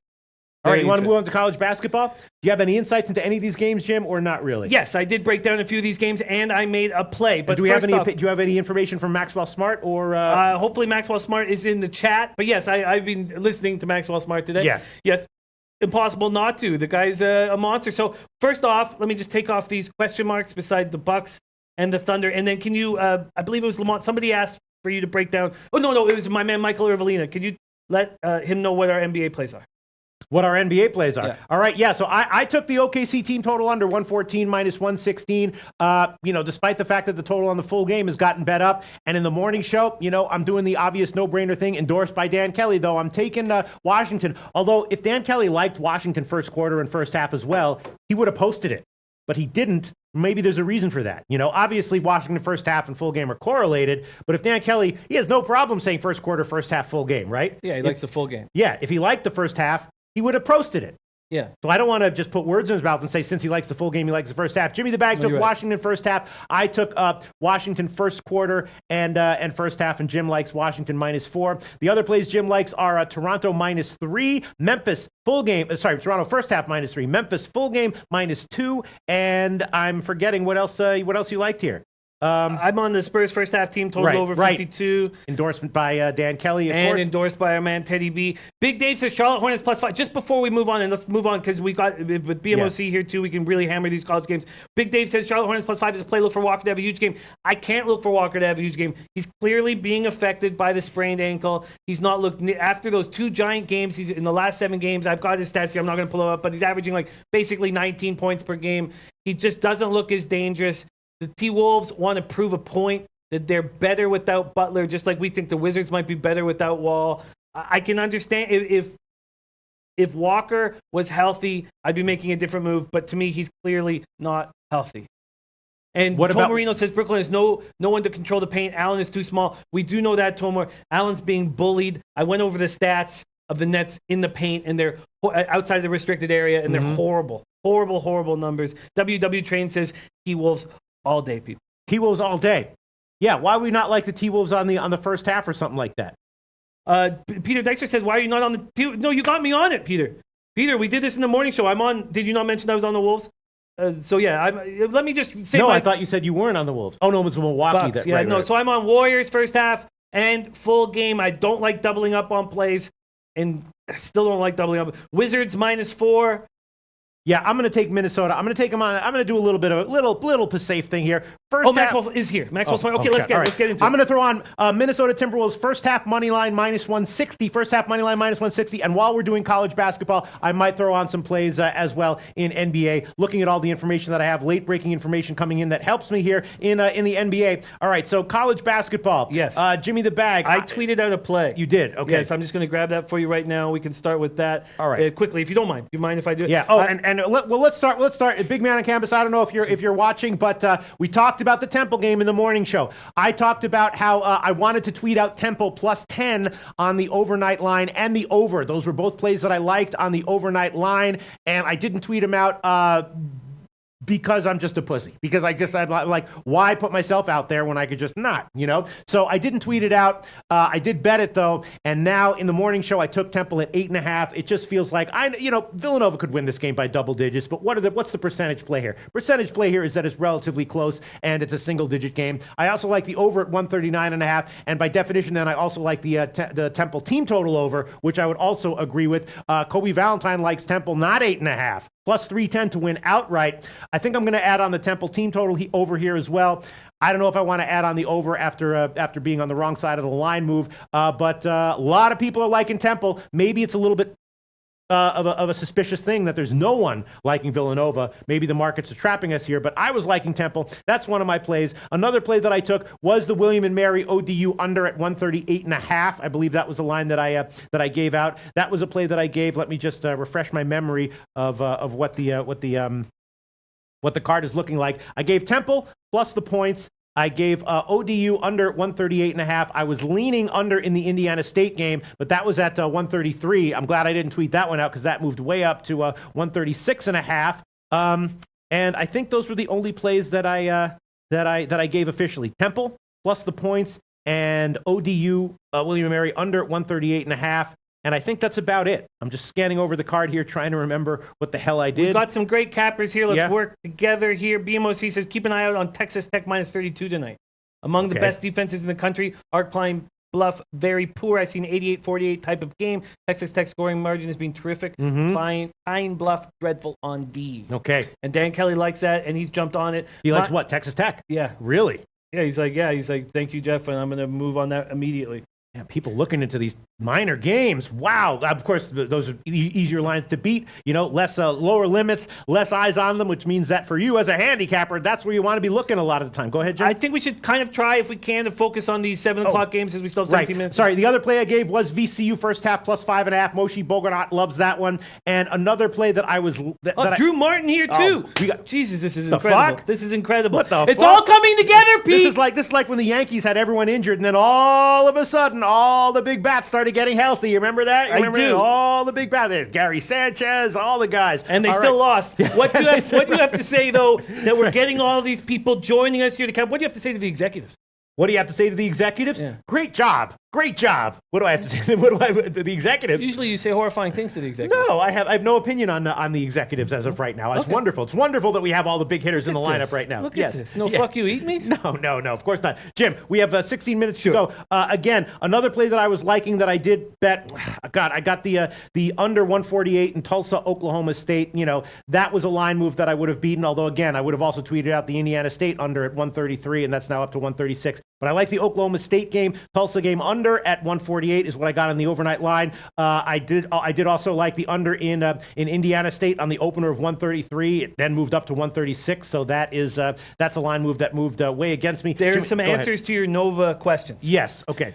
All right, you want to move on to college basketball? Do you have any insights into any of these games, Jim, or not really? Yes, I did break down a few of these games, and I made a play. But do you have any information from Maxwell Smart or? Hopefully, Maxwell Smart is in the chat. But yes, I've been listening to Maxwell Smart today. Yeah. Yes. Impossible not to. The guy's a monster. So first off, let me just take off these question marks beside the Bucks and the Thunder. And then can you, I believe it was Lamont, somebody asked for you to break down. Oh, no, it was my man Michael Irvelina. Can you let him know what our NBA plays are? What our NBA plays are. Yeah. All right, yeah, so I took the OKC team total under 114 minus 116. Despite the fact that the total on the full game has gotten bet up. And in the morning show, I'm doing the obvious no-brainer thing endorsed by Dan Kelly, though. I'm taking Washington. Although if Dan Kelly liked Washington first quarter and first half as well, he would have posted it. But he didn't. Maybe there's a reason for that. Obviously Washington first half and full game are correlated, but if Dan Kelly, he has no problem saying first quarter, first half, full game, right? Yeah, he likes the full game. Yeah, if he liked the first half, he would have posted it. Yeah. So I don't want to just put words in his mouth and say since he likes the full game, he likes the first half. Jimmy the Bag took Washington first half. I took Washington first quarter and first half, and Jim likes Washington -4. The other plays Jim likes are Toronto -3, Memphis full game. Toronto first half -3, Memphis full game -2, and I'm forgetting what else you liked here. I'm on the Spurs first half team total over 52. Endorsement by Dan Kelly, of and course. Endorsed by our man Teddy B. Big Dave says Charlotte Hornets +5. Just before we move on, and let's move on because we got with BMOC here too, we can really hammer these college games. Big Dave says Charlotte Hornets +5 is a play. Look for Walker to have a huge game. I can't look for Walker to have a huge game. He's clearly being affected by the sprained ankle. He's not looked after those 2 giant games. He's in the last 7 games. I've got his stats here. I'm not going to pull them up, but he's averaging like basically 19 points per game. He just doesn't look as dangerous. The T-Wolves want to prove a point that they're better without Butler, just like we think the Wizards might be better without Wall. I can understand if Walker was healthy, I'd be making a different move, but to me, he's clearly not healthy. And Tom Marino says Brooklyn has no one to control the paint. Allen is too small. We do know that, Tomer. Allen's being bullied. I went over the stats of the Nets in the paint, and they're outside of the restricted area, and they're horrible. Horrible numbers. WW Train says T-Wolves all day, people. T-Wolves all day. Yeah, why would we not like the T-Wolves on the first half or something like that? Peter Dexter says, why are you not on the... No, you got me on it, Peter. Peter, we did this in the morning show. I'm on... Did you not mention I was on the Wolves? Let me just say... No, I thought you said you weren't on the Wolves. Oh, no, it was Milwaukee. Bucks, right. So I'm on Warriors first half and full game. I don't like doubling up on plays and still don't like doubling up. Wizards -4. Yeah, I'm going to take Minnesota. I'm going to take them on. I'm going to do a little bit of a little safe thing here. First half, Maxwell is here. Maxwell's fine. Okay, let's get into it. I'm going to throw on Minnesota Timberwolves first half money line -160. First half money line -160. And while we're doing college basketball, I might throw on some plays as well in NBA. Looking at all the information that I have, late breaking information coming in that helps me here in the NBA. All right, so college basketball. Yes. Jimmy the Bag. I tweeted out a play. You did. Okay. Yes, I'm just going to grab that for you right now. We can start with that. All right. Quickly, if you don't mind. Do you mind if I do it? Yeah. Let's start. Big Man on Campus. I don't know if you're watching, but we talked about the Temple game in the morning show. I talked about how I wanted to tweet out Temple +10 on the overnight line and the over. Those were both plays that I liked on the overnight line, and I didn't tweet them out because I'm just a pussy. Because I'm like, why put myself out there when I could just not, So I didn't tweet it out. I did bet it though. And now in the morning show, I took Temple at 8.5. It just feels like Villanova could win this game by double digits. But what's the percentage play here? Percentage play here is that it's relatively close and it's a single digit game. I also like the over at 139.5. And by definition, then I also like the Temple team total over, which I would also agree with. Kobe Valentine likes Temple not 8.5. +310 to win outright. I think I'm going to add on the Temple team total over here as well. I don't know if I want to add on the over after being on the wrong side of the line move, but a lot of people are liking Temple. Maybe it's a little bit of a suspicious thing that there's no one liking Villanova. Maybe the markets are trapping us here, but I was liking Temple. That's one of my plays. Another play that I took was the William and Mary ODU under at 138.5. I believe that was a line that I gave out. That was a play that I gave. Let me just refresh my memory of what the card is looking like. I gave Temple plus the points. I gave ODU under 138.5. I was leaning under in the Indiana State game, but that was at 133. I'm glad I didn't tweet that one out because that moved way up to 136.5. And I think those were the only plays that I gave officially. Temple plus the points and ODU William & Mary under 138.5. And I think that's about it. I'm just scanning over the card here, trying to remember what the hell I did. We've got some great cappers here. Let's work together here. BMOC says, keep an eye out on Texas Tech -32 tonight. Among the best defenses in the country, Arc Prime Bluff, very poor. I've seen 88-48 type of game. Texas Tech scoring margin has been terrific. Pine Bluff, dreadful on D. Okay. And Dan Kelly likes that, and he's jumped on it. He likes what? Texas Tech? Yeah. Really? Yeah, he's like, thank you, Jeff, and I'm going to move on that immediately. Yeah, people looking into these minor games. Wow. Of course, those are easier lines to beat. Less lower limits, less eyes on them, which means that for you as a handicapper, that's where you want to be looking a lot of the time. Go ahead, Jim. I think we should kind of try, if we can, to focus on these 7 o'clock games as we still have 17 minutes. Sorry, the other play I gave was VCU first half plus 5.5. Moshe Bogart loves that one. And another play that I was... Drew Martin here, too. Jesus, this is incredible. Fuck? This is incredible. What the It's fuck? all coming together, Pete. This is like when the Yankees had everyone injured, and then all of a sudden, all the big bats started getting healthy. You remember that? I do. All the big bats. There's Gary Sanchez, all the guys. And they still lost. What do you have to say, though, that we're getting all these people joining us here to camp? What do you have to say to the executives? What do you have to say to the executives? Yeah. Great job. Great job. What do I have to say to the executives? Usually you say horrifying things to the executives. No, I have no opinion on the executives as of right now. It's wonderful. It's wonderful that we have all the big hitters in the lineup right now. Look at this. No, fuck you, eat me? No, of course not. Jim, we have 16 minutes to go. Again, another play that I was liking that I did bet. God, I got the under 148 in Tulsa, Oklahoma State. That was a line move that I would have beaten. Although, again, I would have also tweeted out the Indiana State under at 133, and that's now up to 136. But I like the Oklahoma State game. Tulsa game under at 148 is what I got on the overnight line. I did also like the under in Indiana State on the opener of 133. It then moved up to 136. So that's a line move that moved way against me. There's some answers to your Nova questions. Yes. Okay.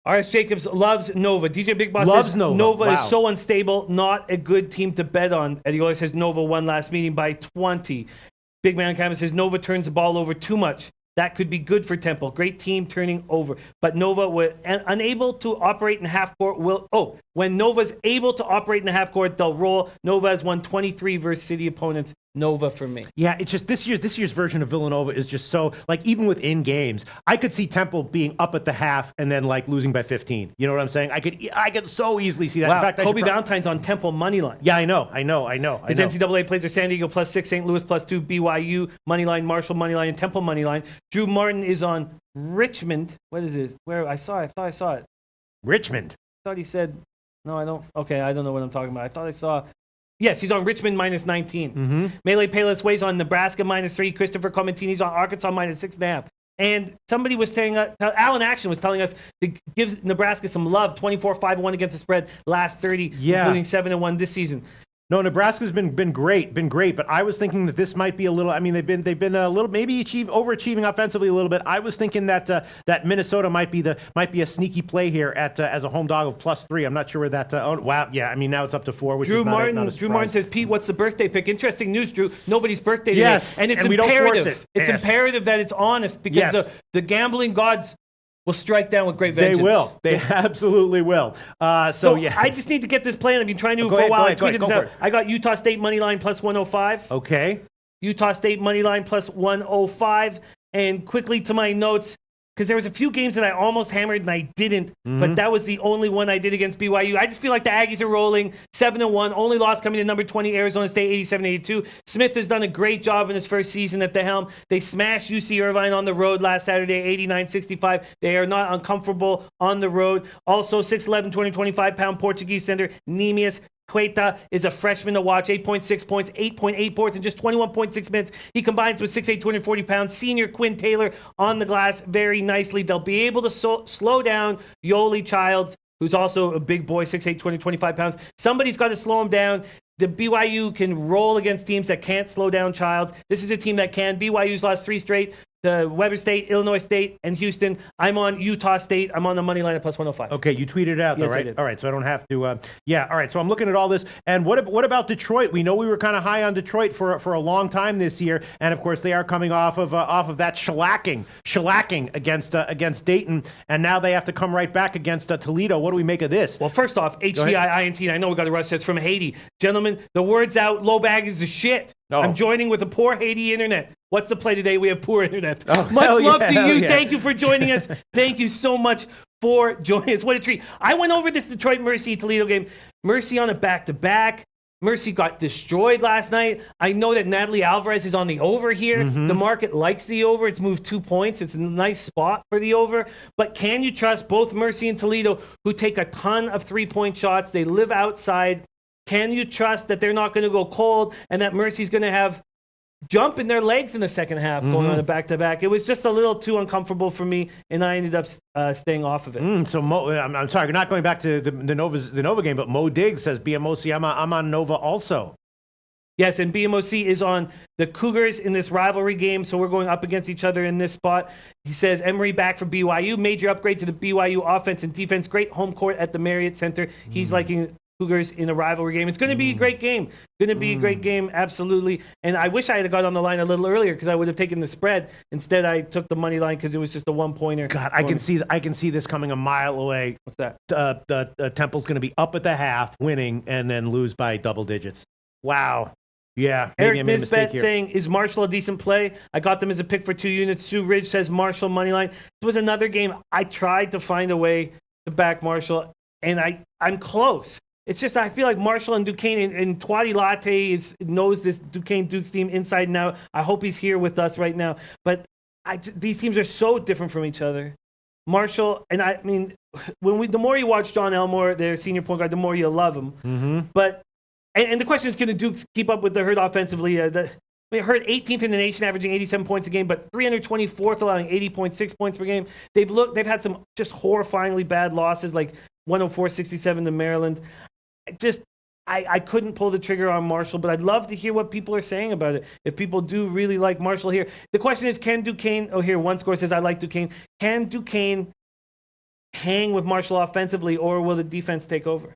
R.S. Jacobs loves Nova. DJ Big Boss loves says Nova. Is so unstable, not a good team to bet on. Eddie Oil says Nova won last meeting by 20. Big Man Cameron says Nova turns the ball over too much. That could be good for Temple. Great team turning over. But Nova was unable to operate in half court. When Nova's able to operate in the half court, they'll roll. Nova has won 23 versus city opponents. Nova for me. Yeah, it's just this year's version of Villanova is just so, like, even within games, I could see Temple being up at the half and then like losing by 15. You know what I'm saying? I could so easily see that. Wow. In fact, Kobe Valentine's on Temple money line. Yeah, I know. His NCAA plays are San Diego +6, St. Louis +2, BYU money line, Marshall money line, and Temple money line. Drew Martin is on Richmond. What is it? Where I thought I saw it. Richmond. I thought he said. No, I don't. Okay, I don't know what I'm talking about. I thought I saw. Yes, he's on Richmond -19. Melee Payless Ways on Nebraska -3. Christopher Comentini's on Arkansas -6.5. And somebody was saying, Alan Action was telling us to give Nebraska some love. 24-5-1 against the spread last 30, including 7-1 this season. No, Nebraska's been great, but I was thinking that this might be a little. I mean, they've been a little maybe overachieving offensively a little bit. I was thinking that that Minnesota might be a sneaky play here at as a home dog of +3. I'm not sure where that. Wow, yeah. I mean, now it's up to 4, which is not a Drew Martin says, Pete, what's the birthday pick? Interesting news, Drew. Nobody's birthday today. Yes, and it's and we imperative. don't force it. It's imperative that it's honest because the gambling gods will strike down with great vengeance. They will. They absolutely will. So yeah. I just need to get this plan. I've been trying to do it for a while. I tweeted this out. I got Utah State money line +105. Okay. Utah State money line +105. And quickly to my notes, because there was a few games that I almost hammered and I didn't, but that was the only one I did against BYU. I just feel like the Aggies are rolling 7-1. Only loss coming to number 20, Arizona State, 87-82. Smith has done a great job in his first season at the helm. They smashed UC Irvine on the road last Saturday, 89-65. They are not uncomfortable on the road. Also, 6'11", 225-pound Portuguese center, Nemias Queta is a freshman to watch, 8.6 points, 8.8 boards in just 21.6 minutes. He combines with 6'8", 240 pounds. Senior Quinn Taylor on the glass very nicely. They'll be able to slow down Yoli Childs, who's also a big boy, 6'8", 225 pounds. Somebody's got to slow him down. The BYU can roll against teams that can't slow down Childs. This is a team that can. BYU's lost 3 straight to Weber State, Illinois State, and Houston. I'm on Utah State. I'm on the money line at +105. Okay, you tweeted it out, though, Yes, I right? did. All right, so I don't have to. All right, so I'm looking at all this. And what about Detroit? We know we were kind of high on Detroit for a long time this year, and of course they are coming off of that shellacking against Dayton, and now they have to come right back against Toledo. What do we make of this? Well, first off, HDI-INT, and I know we got a rush says from Haiti. Gentlemen, the word's out, low bag is the shit. Oh. I'm joining with a poor Haiti internet. What's the play today? We have poor internet. Oh, Much love to you. yeah. Thank you for joining us. Thank you so much for joining us. What a treat. I went over this Detroit Mercy Toledo game. Mercy on a back-to-back. Mercy got destroyed last night. I know that Natalie Alvarez is on the over here. The market likes the over. It's moved 2 points. It's a nice spot for the over. But can you trust both Mercy and Toledo, who take a ton of 3-point shots? They live outside. Can you trust that they're not going to go cold and that Mercy's going to have jump in their legs in the second half going on a back-to-back? It was just a little too uncomfortable for me, and I ended up staying off of it. So I'm sorry, not going back to the Nova game, but Mo Diggs says BMOC, I'm on Nova also. Yes, and BMOC is on the Cougars in this rivalry game, so we're going up against each other in this spot. He says, Emery back for BYU. Major upgrade to the BYU offense and defense. Great home court at the Marriott Center. He's liking Cougars in a rivalry game. It's going to be a great game. Going to be a great game, absolutely. And I wish I had got on the line a little earlier because I would have taken the spread. Instead, I took the money line because it was just a 1-pointer. God, I can see this coming a mile away. What's that? Temple's going to be up at the half, winning, and then lose by double digits. Wow. Yeah. Eric Nisbet saying, is Marshall a decent play? I got them as a pick for 2 units. Sue Ridge says Marshall money line. It was another game. I tried to find a way to back Marshall, and I'm close. It's just I feel like Marshall and Duquesne and Twatty Latte knows this Duquesne Dukes team inside and out. I hope he's here with us right now. But these teams are so different from each other. Marshall, and I mean, the more you watch John Elmore, their senior point guard, the more you love him. But and the question is, can the Dukes keep up with the Herd offensively? Herd 18th in the nation, averaging 87 points a game, but 324th, allowing 80.6 points per game. They've had some just horrifyingly bad losses, like 104-67 to Maryland. I couldn't pull the trigger on Marshall, but I'd love to hear what people are saying about it. If people do really like Marshall here. The question is, can Duquesne, here, one score says, I like Duquesne. Can Duquesne hang with Marshall offensively, or will the defense take over?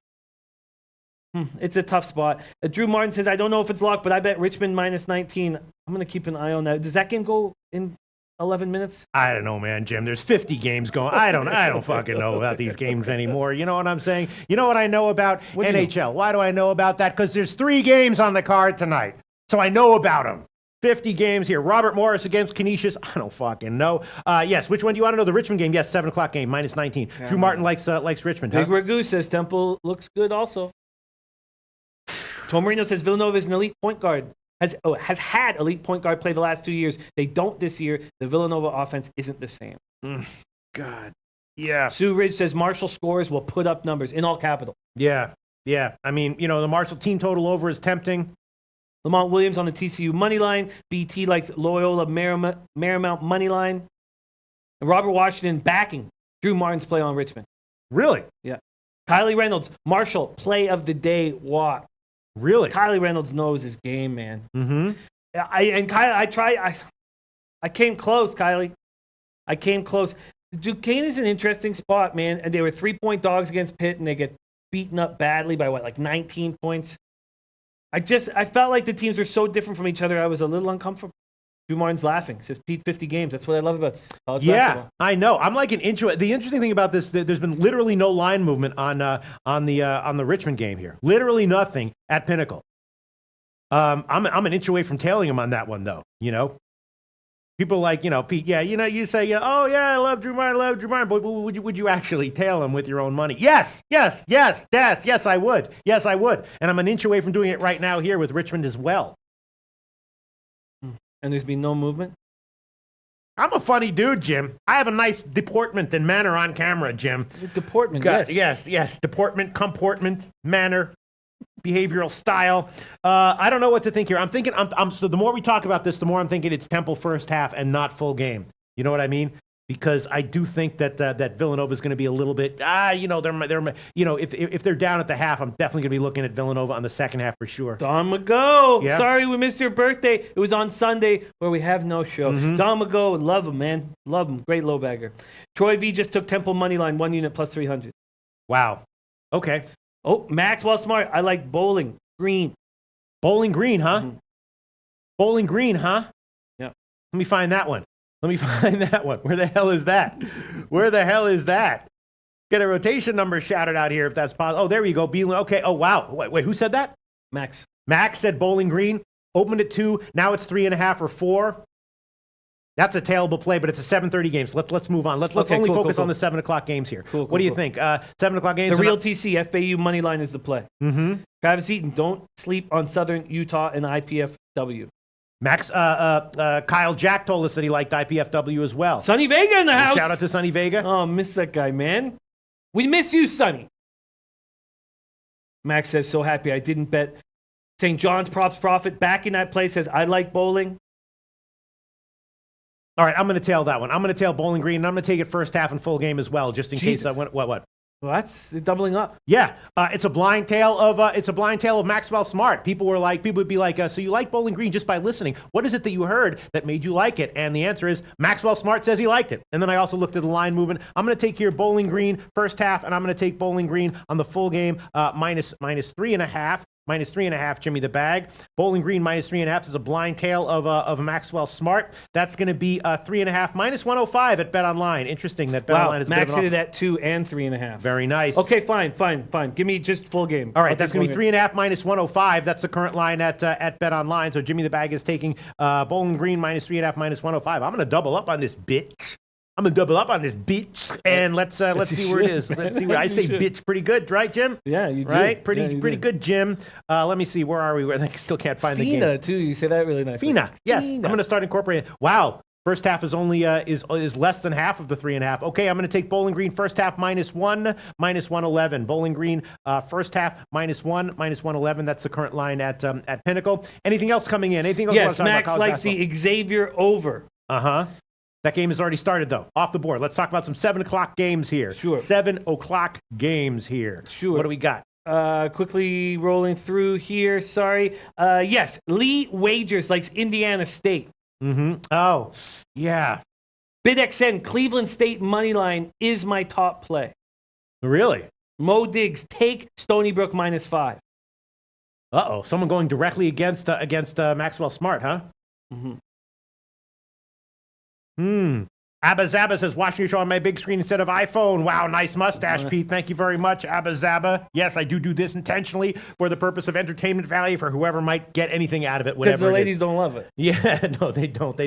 It's a tough spot. Drew Martin says, I don't know if it's locked, but I bet Richmond minus 19. I'm going to keep an eye on that. Does that game go in 11 minutes? I don't know, man, Jim. There's 50 games going. I don't fucking know about these games anymore. You know what I'm saying? You know what I know about NHL? Why do I know about that? Because there's 3 games on the card tonight. So I know about them. 50 games here. Robert Morris against Canisius. I don't fucking know. Yes, which one do you want to know? The Richmond game. Yes, 7 o'clock game, minus 19. Yeah, Drew Martin likes Richmond. Big Ragu says Temple looks good also. Tom Marino says Villanova is an elite point guard. Has had elite point guard play the last 2 years. They don't this year. The Villanova offense isn't the same. God. Yeah. Sue Ridge says Marshall scores will put up numbers in all capital. Yeah. I mean, the Marshall team total over is tempting. Lamont Williams on the TCU money line. BT likes Loyola Marymount money line. And Robert Washington backing Drew Martin's play on Richmond. Really? Yeah. Kylie Reynolds, Marshall play of the day walk. Really? Kylie Reynolds knows his game, man. Mm-hmm. I came close, Kylie. I came close. Duquesne is an interesting spot, man. And they were 3-point dogs against Pitt, and they get beaten up badly by 19 points. I felt like the teams were so different from each other. I was a little uncomfortable. Drew Martin's laughing. Says Pete 50 games. That's what I love about college basketball. I know. I'm like an intro. The interesting thing about this, there's been literally no line movement on the Richmond game here. Literally nothing at Pinnacle. I'm an inch away from tailing him on that one though. People like Pete. Yeah, you say oh yeah, I love Drew Martin, but would you actually tail him with your own money? Yes, I would. Yes, I would. And I'm an inch away from doing it right now here with Richmond as well. And there's been no movement? I'm a funny dude, Jim. I have a nice deportment and manner on camera, Jim. Deportment, yes. Deportment, comportment, manner, behavioral style. I don't know what to think here. I'm thinking, so the more we talk about this, the more I'm thinking it's Temple first half and not full game. You know what I mean? Because I do think that Villanova is going to be a little bit, if they're down at the half, I'm definitely going to be looking at Villanova on the second half for sure. Don McGo. Yeah. Sorry we missed your birthday. It was on Sunday where we have no show. Don McGo, love him, man. Love him. Great low bagger. Troy V just took Temple money line, 1 unit plus 300. Wow. Okay. Oh, Maxwell Smart. I like Bowling Green. Bowling Green, huh? Mm-hmm. Bowling Green, huh? Yeah. Let me find that one. Where the hell is that? Get a rotation number shouted out here if that's possible. Oh, there we go. Beelan. Okay. Oh, wow. Wait, who said that? Max said Bowling Green. Opened at 2. Now it's 3.5 or 4. That's a tailable play, but it's a 7:30 game. So let's move on. Let's only focus on the 7 o'clock games here. What do you think? 7 o'clock games. The real TC FAU money line is the play. Travis Eaton, don't sleep on Southern Utah and IPFW. Max, Kyle Jack told us that he liked IPFW as well. Sonny Vega in the house. Shout out to Sonny Vega. Oh, miss that guy, man. We miss you, Sonny. Max says, so happy I didn't bet. St. John's props profit back in that play says, I like bowling. All right, I'm going to tail that one. I'm going to tail Bowling Green, and I'm going to take it first half and full game as well, just in case I went. What? Well, that's doubling up. Yeah, it's a blind tail of Maxwell Smart. People would be like, so you like Bowling Green just by listening? What is it that you heard that made you like it? And the answer is Maxwell Smart says he liked it. And then I also looked at the line movement. I'm going to take here Bowling Green first half, and I'm going to take Bowling Green on the full game minus 3.5. Minus 3.5, Jimmy the Bag. Bowling Green minus 3.5 is a blind tail of Maxwell Smart. That's going to be 3.5 minus 105 at Bet Online. Interesting that Bet Online is Max hit it at 2 and 3.5. Very nice. Okay, fine. Give me just full game. All right, that's going to be 3.5 minus 105. That's the current line at Bet Online. So Jimmy the Bag is taking Bowling Green minus 3.5 minus 105. I'm going to double up on this bitch. And let's see where it is. Let's see where I say bitch pretty good, right, Jim? Yeah, you do. Right, pretty good, Jim. Let me see. Where are we? I still can't find the game. Fina too. You say that really nice. Fina. Yes, I'm going to start incorporating. Wow. First half is only is less than half of the 3.5. Okay, I'm going to take Bowling Green first half minus 1, minus 111. Bowling Green first half minus 1, minus 111. That's the current line at Pinnacle. Anything else coming in? Anything else? Yes, Max likes the Xavier over. That game has already started, though. Off the board. Let's talk about some 7 o'clock games here. Sure. 7 o'clock games here. Sure. What do we got? Quickly rolling through here. Sorry. Yes, Lee Wagers likes Indiana State. Oh, yeah. BidXN, Cleveland State moneyline is my top play. Really? Mo Diggs, take Stony Brook minus 5. Uh-oh. Someone going directly against Maxwell Smart, huh? Abba Zaba says, watching your show on my big screen instead of iPhone. Wow, nice mustache, Pete. Thank you very much, Abba Zaba. Yes, I do this intentionally for the purpose of entertainment value for whoever might get anything out of it, whatever. Because the ladies don't love it. Yeah, no, they don't.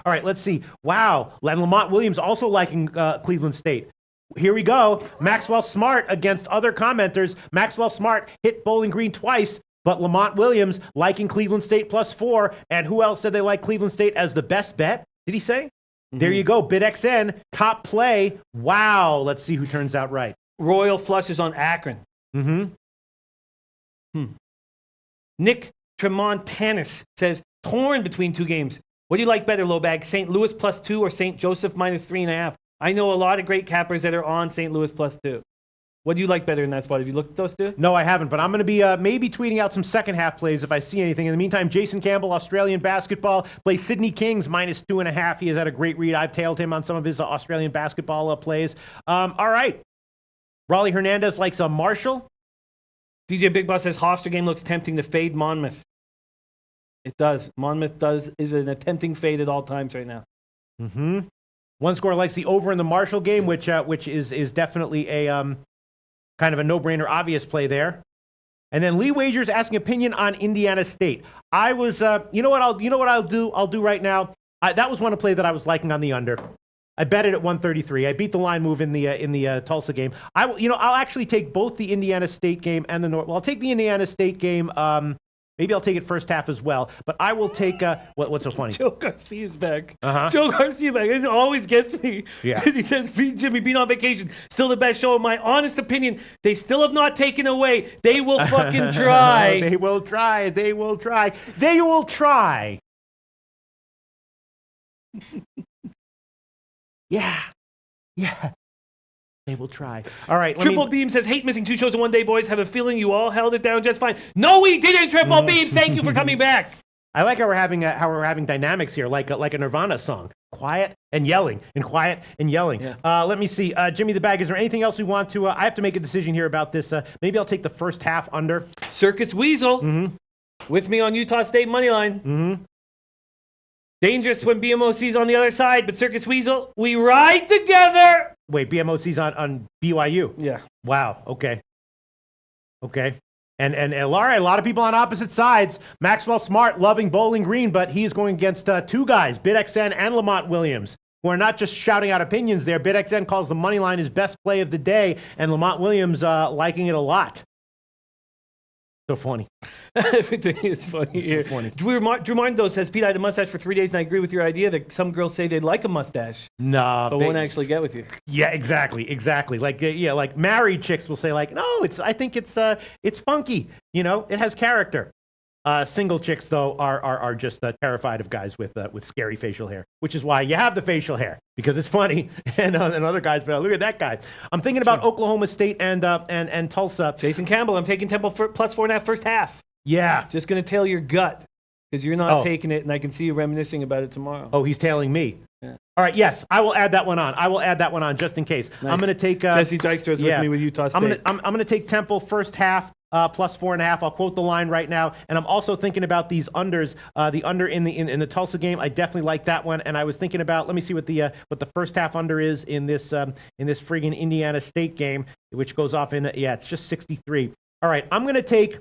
All right, let's see. Wow, and Lamont Williams also liking Cleveland State. Here we go. Maxwell Smart against other commenters. Maxwell Smart hit Bowling Green twice, but Lamont Williams liking Cleveland State plus 4. And who else said they like Cleveland State as the best bet? Did he say? There you go. BidXN, top play. Wow. Let's see who turns out right. Royal flushes on Akron. Nick Tremontanis says, torn between 2 games. What do you like better, low bag? St. Louis plus 2 or St. Joseph minus 3.5? I know a lot of great cappers that are on St. Louis plus 2. What do you like better in that spot? Have you looked at those two? No, I haven't, but I'm going to be maybe tweeting out some second half plays if I see anything. In the meantime, Jason Campbell, Australian basketball, plays Sydney Kings minus 2.5. He has had a great read. I've tailed him on some of his Australian basketball plays. All right. Raleigh Hernandez likes a Marshall. DJ Big Boss says Hofstra game looks tempting to fade Monmouth. It does. Monmouth is an attempting fade at all times right now. One score likes the over in the Marshall game, which is definitely a kind of a no-brainer, obvious play there. And then Lee Wagers asking opinion on Indiana State. I was, you know what I'll do right now. That was one play that I was liking on the under. I bet it at 133. I beat the line move in the Tulsa game. I'll actually take both the Indiana State game and the North. Well, I'll take the Indiana State game. Maybe I'll take it first half as well. But I will take what's so funny? Joe Garcia's back. Joe Garcia back. It always gets me. Yeah. He says, Jimmy, being on vacation, still the best show. In my honest opinion, they still have not taken away. They will fucking try. They will try. They will try. They will try. Yeah. They will try. All right. Triple Beam says, hate missing 2 shows in one day, boys. Have a feeling you all held it down just fine. No, we didn't, Triple Beam. Thank you for coming back. I like how we're having dynamics here, like a Nirvana song. Quiet and yelling, and quiet and yelling. Yeah. Let me see. Jimmy the Bag, is there anything else we want to... I have to make a decision here about this. Maybe I'll take the first half under. Circus Weasel with me on Utah State Moneyline. Dangerous when BMOC's on the other side, but Circus Weasel, we ride together. Wait, BMOC's on BYU? Yeah. Wow. Okay. And Laura, a lot of people on opposite sides. Maxwell Smart loving Bowling Green, but he's going against two guys, BitXN and Lamont Williams, who are not just shouting out opinions there. BitXN calls the money line his best play of the day, and Lamont Williams liking it a lot. So funny. Everything is funny here. So funny. Drew Marndo says, Pete, I had a mustache for 3 days, and I agree with your idea that some girls say they'd like a mustache, but won't actually get with you. Yeah, exactly. Like married chicks will say like, no, I think it's funky. It has character. Single chicks though are just terrified of guys with scary facial hair, which is why you have the facial hair, because it's funny. And other guys, but look at that guy. I'm thinking about Oklahoma State and Tulsa. Jason Campbell, I'm taking Temple for plus 4.5 first half. Yeah, just gonna tail your gut because you're not taking it, and I can see you reminiscing about it tomorrow. Oh, he's tailing me. Yeah. All right, yes, I will add that one on. Just in case. Nice. I'm going to take Jesse Dykstra is with me with Utah State. I'm going to take Temple first half plus 4.5. I'll quote the line right now, and I'm also thinking about these unders. The under in the Tulsa game, I definitely like that one. And I was thinking about, let me see what the first half under is in this friggin' Indiana State game, which goes off it's just 63. All right, I'm going to take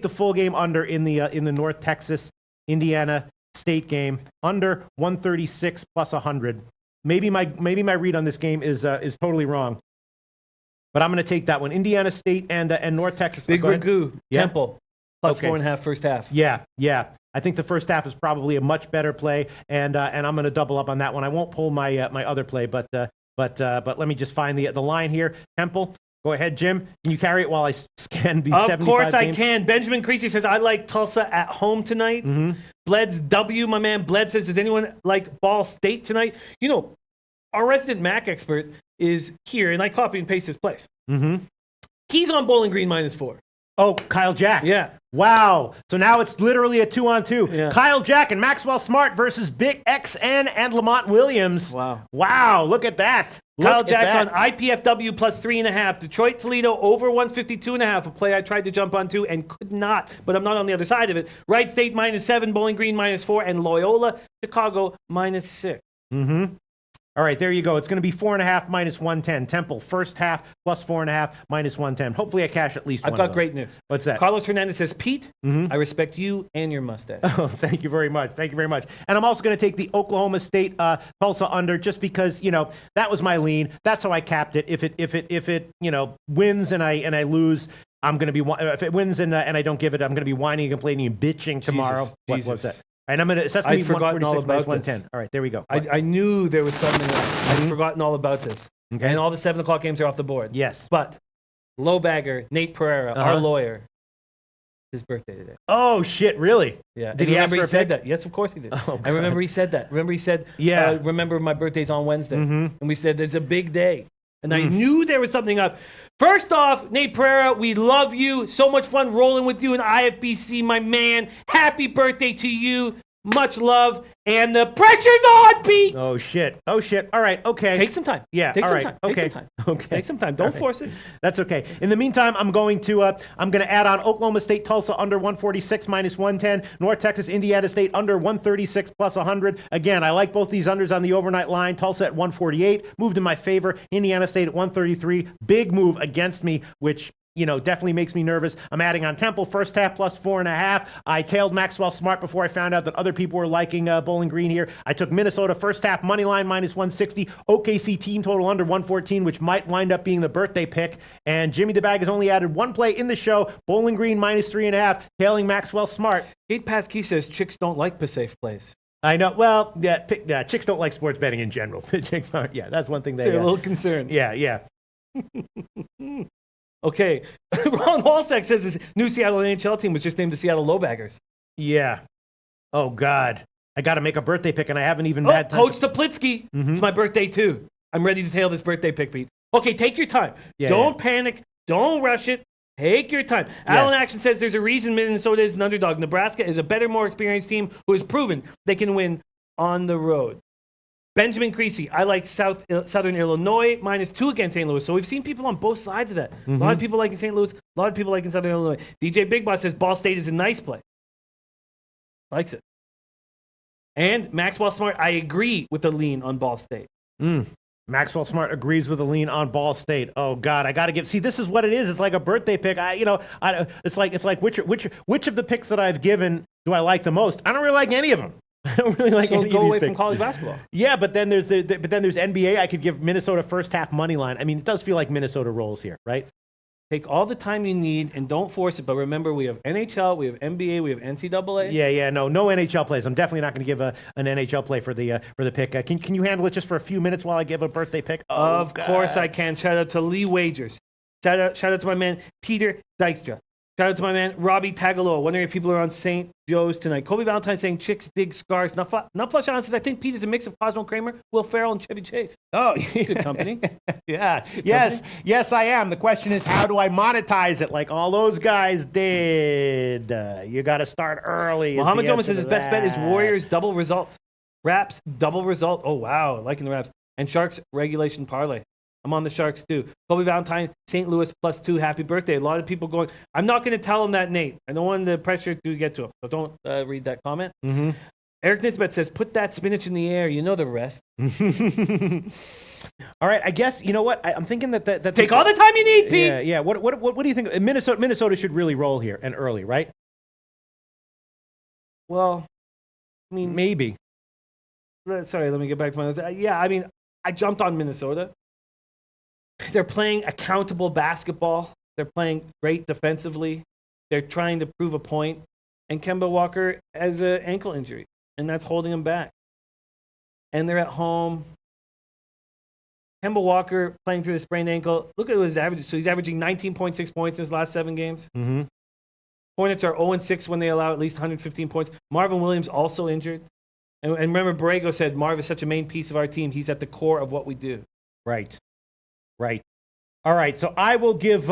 the full game under in the North Texas Indiana State game, under 136 plus 100. Maybe my read on this game is totally wrong, but I'm going to take that one. Indiana State and North Texas. Big Ragu, yeah? Temple, plus 4.5 first half. Yeah. I think the first half is probably a much better play, and I'm going to double up on that one. I won't pull my other play, but let me just find the line here. Temple. Go ahead, Jim. Can you carry it while I scan these 75 games? Of course I can. Benjamin Creasy says, I like Tulsa at home tonight. Mm-hmm. Bled's W, my man Bled says, does anyone like Ball State tonight? Our resident MAC expert is here, and I copy and paste his place. Mm-hmm. He's on Bowling Green -4. Oh, Kyle Jack. Yeah. Wow. So now it's literally a 2-on-2. Yeah. Kyle Jack and Maxwell Smart versus Big XN and Lamont Williams. Wow. Look at that. Kyle Jack's on IPFW plus 3.5. Detroit Toledo over 152.5. A play I tried to jump onto and could not, but I'm not on the other side of it. Wright State -7, Bowling Green -4, and Loyola Chicago -6. Mm-hmm. All right, there you go. It's going to be 4.5 minus 110. Temple, first half plus 4.5 minus 110. Hopefully I cash at least one. I've got great news. What's that? Carlos Hernandez says, Pete, I respect you and your mustache. Oh, thank you very much. And I'm also going to take the Oklahoma State Tulsa under, just because, that was my lean. That's how I capped it. If it wins and I lose, I'm going to be, if it wins and I don't give it, I'm going to be whining and complaining and bitching tomorrow. Jesus. What's that? And that's going to be 146 minus 110. All right, there we go. I knew there was something else. I'd forgotten all about this. Okay. And all the 7 o'clock games are off the board. Yes. But low bagger, Nate Pereira, our lawyer, his birthday today. Oh, shit, really? Yeah. Did he ask for a said pic? that. Yes, of course he did. Oh, I remember he said that. Remember he said, remember my birthday's on Wednesday. And we said, it's a big day. And I knew there was something up. First off, Nate Pereira, we love you. So much fun rolling with you in IFBC, my man. Happy birthday to you. Much love, and the pressure's on, Pete. Oh shit! All right, okay. Take some time. Yeah. Take all some right. time. Okay. Take some time. Okay. Take some time. Don't force it. That's okay. In the meantime, I'm going to add on Oklahoma State Tulsa under 146 minus 110. North Texas Indiana State under 136 plus 100. Again, I like both these unders on the overnight line. Tulsa at 148 moved in my favor. Indiana State at 133. Big move against me, which definitely makes me nervous. I'm adding on Temple first half plus 4.5. I tailed Maxwell Smart before I found out that other people were liking Bowling Green here. I took Minnesota first half money line minus 160. OKC team total under 114, which might wind up being the birthday pick. And Jimmy the Bag has only added one play in the show. Bowling Green minus 3.5, tailing Maxwell Smart. Kate Pasquis says chicks don't like Pasafe plays. I know. Well, yeah, chicks don't like sports betting in general. Chicks aren't. Yeah, that's one thing They're a little concerned. Yeah. Okay, Ron Walsack says his new Seattle NHL team was just named the Seattle Lowbaggers. Yeah. Oh, God. I got to make a birthday pick, and I haven't even had time. Coach Toplitsky. It's my birthday, too. I'm ready to tail this birthday pick, Pete. Okay, take your time. Don't panic. Don't rush it. Take your time. Alan Action says there's a reason Minnesota is an underdog. Nebraska is a better, more experienced team who has proven they can win on the road. Benjamin Creasy, I like Southern Illinois -2 against St. Louis. So we've seen people on both sides of that. A lot of people liking St. Louis, a lot of people liking Southern Illinois. DJ Big Boss says Ball State is a nice play. Likes it. And Maxwell Smart, I agree with the lean on Ball State. Maxwell Smart agrees with a lean on Ball State. Oh God, I got to give. See, this is what it is. It's like a birthday pick. It's like which of the picks that I've given do I like the most? I don't really like any of them. I don't really like any of these go away picks. from college basketball. Yeah, but then there's NBA. I could give Minnesota first half money line. I mean, it does feel like Minnesota rolls here, right? Take all the time you need and don't force it. But remember, we have NHL, we have NBA, we have NCAA. Yeah, no NHL plays. I'm definitely not going to give an NHL play for the pick. Can you handle it just for a few minutes while I give a birthday pick? Of course I can. Shout out to Lee Wagers. Shout out to my man Peter Dykstra. Shout out to my man Robbie Tagaloa. Wondering if people are on St. Joe's tonight. Kobe Valentine saying chicks dig scars. Not flush on says I think Pete is a mix of Cosmo Kramer, Will Ferrell, and Chevy Chase. Oh, good company. Yeah. Good Yes, I am. The question is, how do I monetize it like all those guys did? You got to start early. Muhammad Joma says his best bet is Warriors double result. Raps double result. Oh wow, liking the Raps. And Sharks regulation parlay. I'm on the Sharks too. Kobe Valentine, St. Louis +2. Happy birthday. A lot of people going. I'm not going to tell him that, Nate. I don't want the pressure to get to him. So don't read that comment. Mm-hmm. Eric Nisbet says, put that spinach in the air. You know the rest. All right. I guess, you know what? I'm thinking that Take all the time you need, Pete. Yeah. What do you think? Minnesota should really roll here and early, right? Well, I mean. Maybe. Sorry, let me get back to my notes. Yeah, I mean, I jumped on Minnesota. They're playing accountable basketball. They're playing great defensively. They're trying to prove a point. And Kemba Walker has an ankle injury, and that's holding him back. And they're at home. Kemba Walker playing through the sprained ankle. Look at his average. So he's averaging 19.6 points in his last 7 games. Mm-hmm. Hornets are 0-6 when they allow at least 115 points. Marvin Williams also injured. And remember, Borrego said, Marv is such a main piece of our team. He's at the core of what we do. Right. All right. So I will give.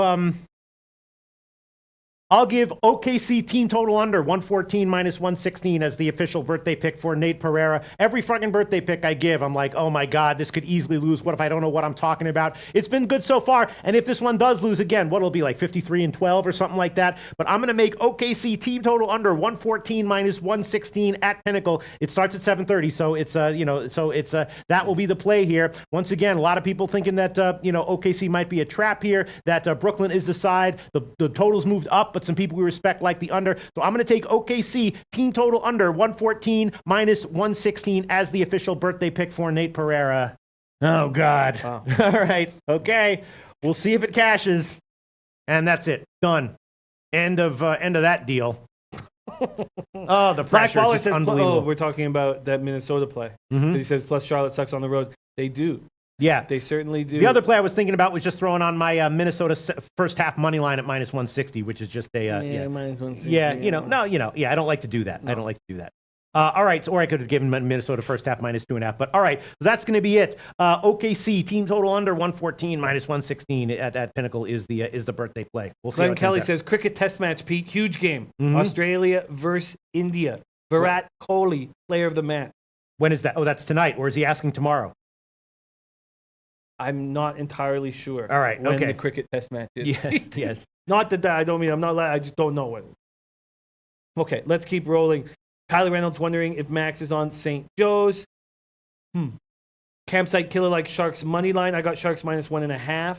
I'll give OKC team total under 114 minus 116 as the official birthday pick for Nate Pereira. Every fucking birthday pick I give, I'm like, oh my God, this could easily lose. What if I don't know what I'm talking about? It's been good so far. And if this one does lose again, what'll it be like 53-12 or something like that? But I'm going to make OKC team total under 114 minus 116 at Pinnacle. It starts at 7:30. So it's, that will be the play here. Once again, a lot of people thinking that, OKC might be a trap here, that Brooklyn is the side. The totals moved up, but some people we respect like the under. So I'm going to take OKC team total under 114 minus 116 as the official birthday pick for Nate Pereira. Oh God. Wow. All right. Okay. We'll see if it cashes. And that's it. Done. End of that deal. Oh, the pressure is just unbelievable. We're talking about that Minnesota play. Mm-hmm. He says, plus Charlotte sucks on the road. They do. Yeah. They certainly do. The other play I was thinking about was just throwing on my Minnesota first half money line at minus 160, which is just a minus 160. Yeah, I don't like to do that. No. I don't like to do that. All right, so, or I could have given Minnesota first half minus 2.5. But all right, so that's going to be it. OKC team total under 114 minus 116 at Pinnacle is the birthday play. We'll see. Glenn Kelly says cricket test match, Pete, huge game. Mm-hmm. Australia versus India. Virat Kohli, player of the match. When is that? Oh, that's tonight, or is he asking tomorrow? I'm not entirely sure. All right, when the cricket test match is. Yes. Not that I don't mean I'm not. I just don't know when. Okay, let's keep rolling. Kylie Reynolds wondering if Max is on St. Joe's. Campsite killer like Sharks money line. I got Sharks minus 1.5.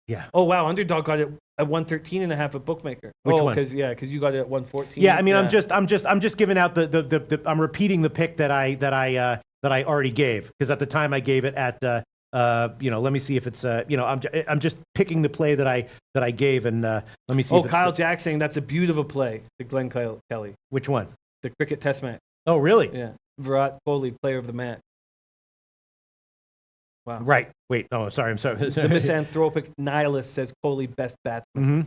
Yeah. Oh wow, underdog got it at 113.5 at bookmaker. Which one? Because you got it at 114. Yeah, I mean, I'm just giving out the I'm repeating the pick that I already gave, because at the time I gave it at let me see if it's I'm just picking the play that I gave, and let me see. Oh, Kyle Jack saying that's a beautiful play to Glenn Kelly. Which one? The cricket test match. Oh, really? Yeah. Virat Kohli, player of the match. Wow. Right. Wait. Oh, sorry. I'm sorry. The misanthropic nihilist says Kohli best batsman. Mm-hmm.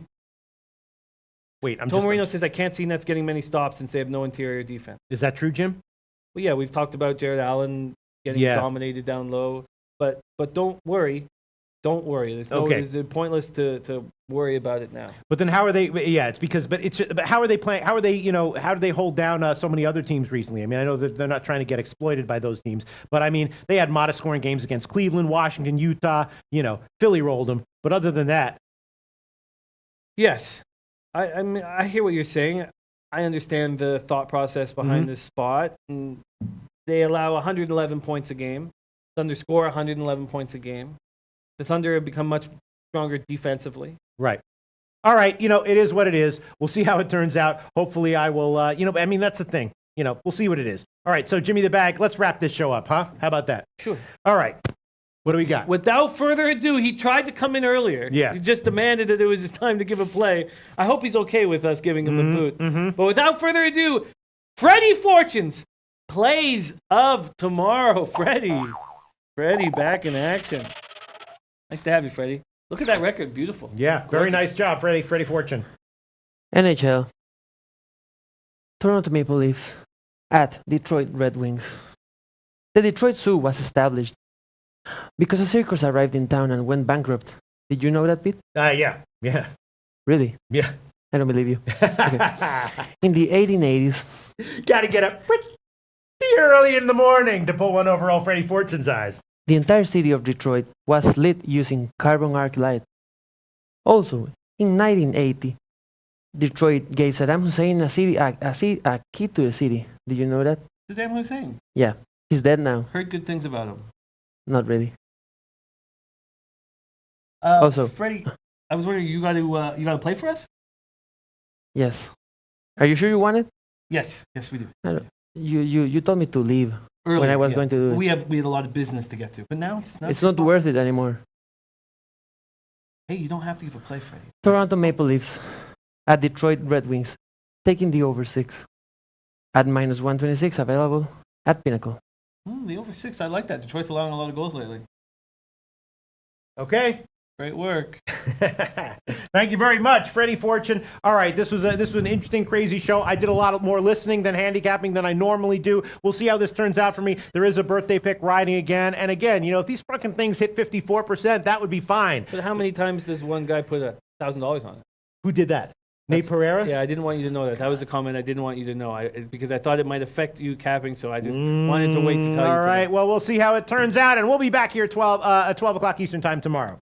Wait. Tom Marino says I can't see Nets getting many stops since they have no interior defense. Is that true, Jim? Well, yeah, we've talked about Jared Allen getting dominated down low, but don't worry. Don't worry. It's pointless to worry about it now. But then how are they? Yeah, it's because. But how are they playing? How are they? How do they hold down so many other teams recently? I mean, I know that they're not trying to get exploited by those teams, but I mean, they had modest scoring games against Cleveland, Washington, Utah. Philly rolled them. But other than that, yes, I mean, I hear what you're saying. I understand the thought process behind this spot. And they allow 111 points a game. Thunder score 111 points a game. The Thunder have become much stronger defensively. Right. All right. It is what it is. We'll see how it turns out. Hopefully I will, that's the thing. We'll see what it is. All right. So Jimmy the Bag, let's wrap this show up, huh? How about that? Sure. All right. What do we got? Without further ado, he tried to come in earlier. Yeah. He just demanded that it was his time to give a play. I hope he's okay with us giving him the boot. But without further ado, Freddie Fortune's plays of tomorrow. Freddie, back in action. Nice to have you, Freddie. Look at that record. Beautiful. Yeah. Very nice job, Freddie Fortune. NHL. Toronto Maple Leafs at Detroit Red Wings. The Detroit Zoo was established because a circus arrived in town and went bankrupt. Did you know that, Pete? Yeah. Really? Yeah. I don't believe you. Okay. In the 1880s, Got to get up pretty early in the morning to pull one over old Freddie Fortune's eyes. the entire city of Detroit was lit using carbon arc light. Also, in 1980, Detroit gave Saddam Hussein a key to the city. Did you know that? Saddam Hussein. Yeah, he's dead now. Heard good things about him. Not really. Also, Freddie, I was wondering, you got to play for us? Yes. Are you sure you want it? Yes, we do. You told me to leave Earlier, when I was going to do it. We had a lot of business to get to, but now It's not worth it anymore. Hey, you don't have to give a play, Freddie. Toronto Maple Leafs at Detroit Red Wings, taking the over 6 at -126 available at Pinnacle. The over 6, I like that. Detroit's allowing a lot of goals lately. Okay. Great work. Thank you very much, Freddie Fortune. All right, this was an interesting, crazy show. I did a lot more listening than handicapping than I normally do. We'll see how this turns out for me. There is a birthday pick riding again. And again, if these fucking things hit 54%, that would be fine. But how many times does one guy put $1,000 on it? Who did that? Nate Pereira? Yeah, I didn't want you to know that. That was the comment I didn't want you to know because I thought it might affect you capping, so I just wanted to wait to tell you. All right, well, we'll see how it turns out, and we'll be back here at 12 o'clock Eastern Time tomorrow.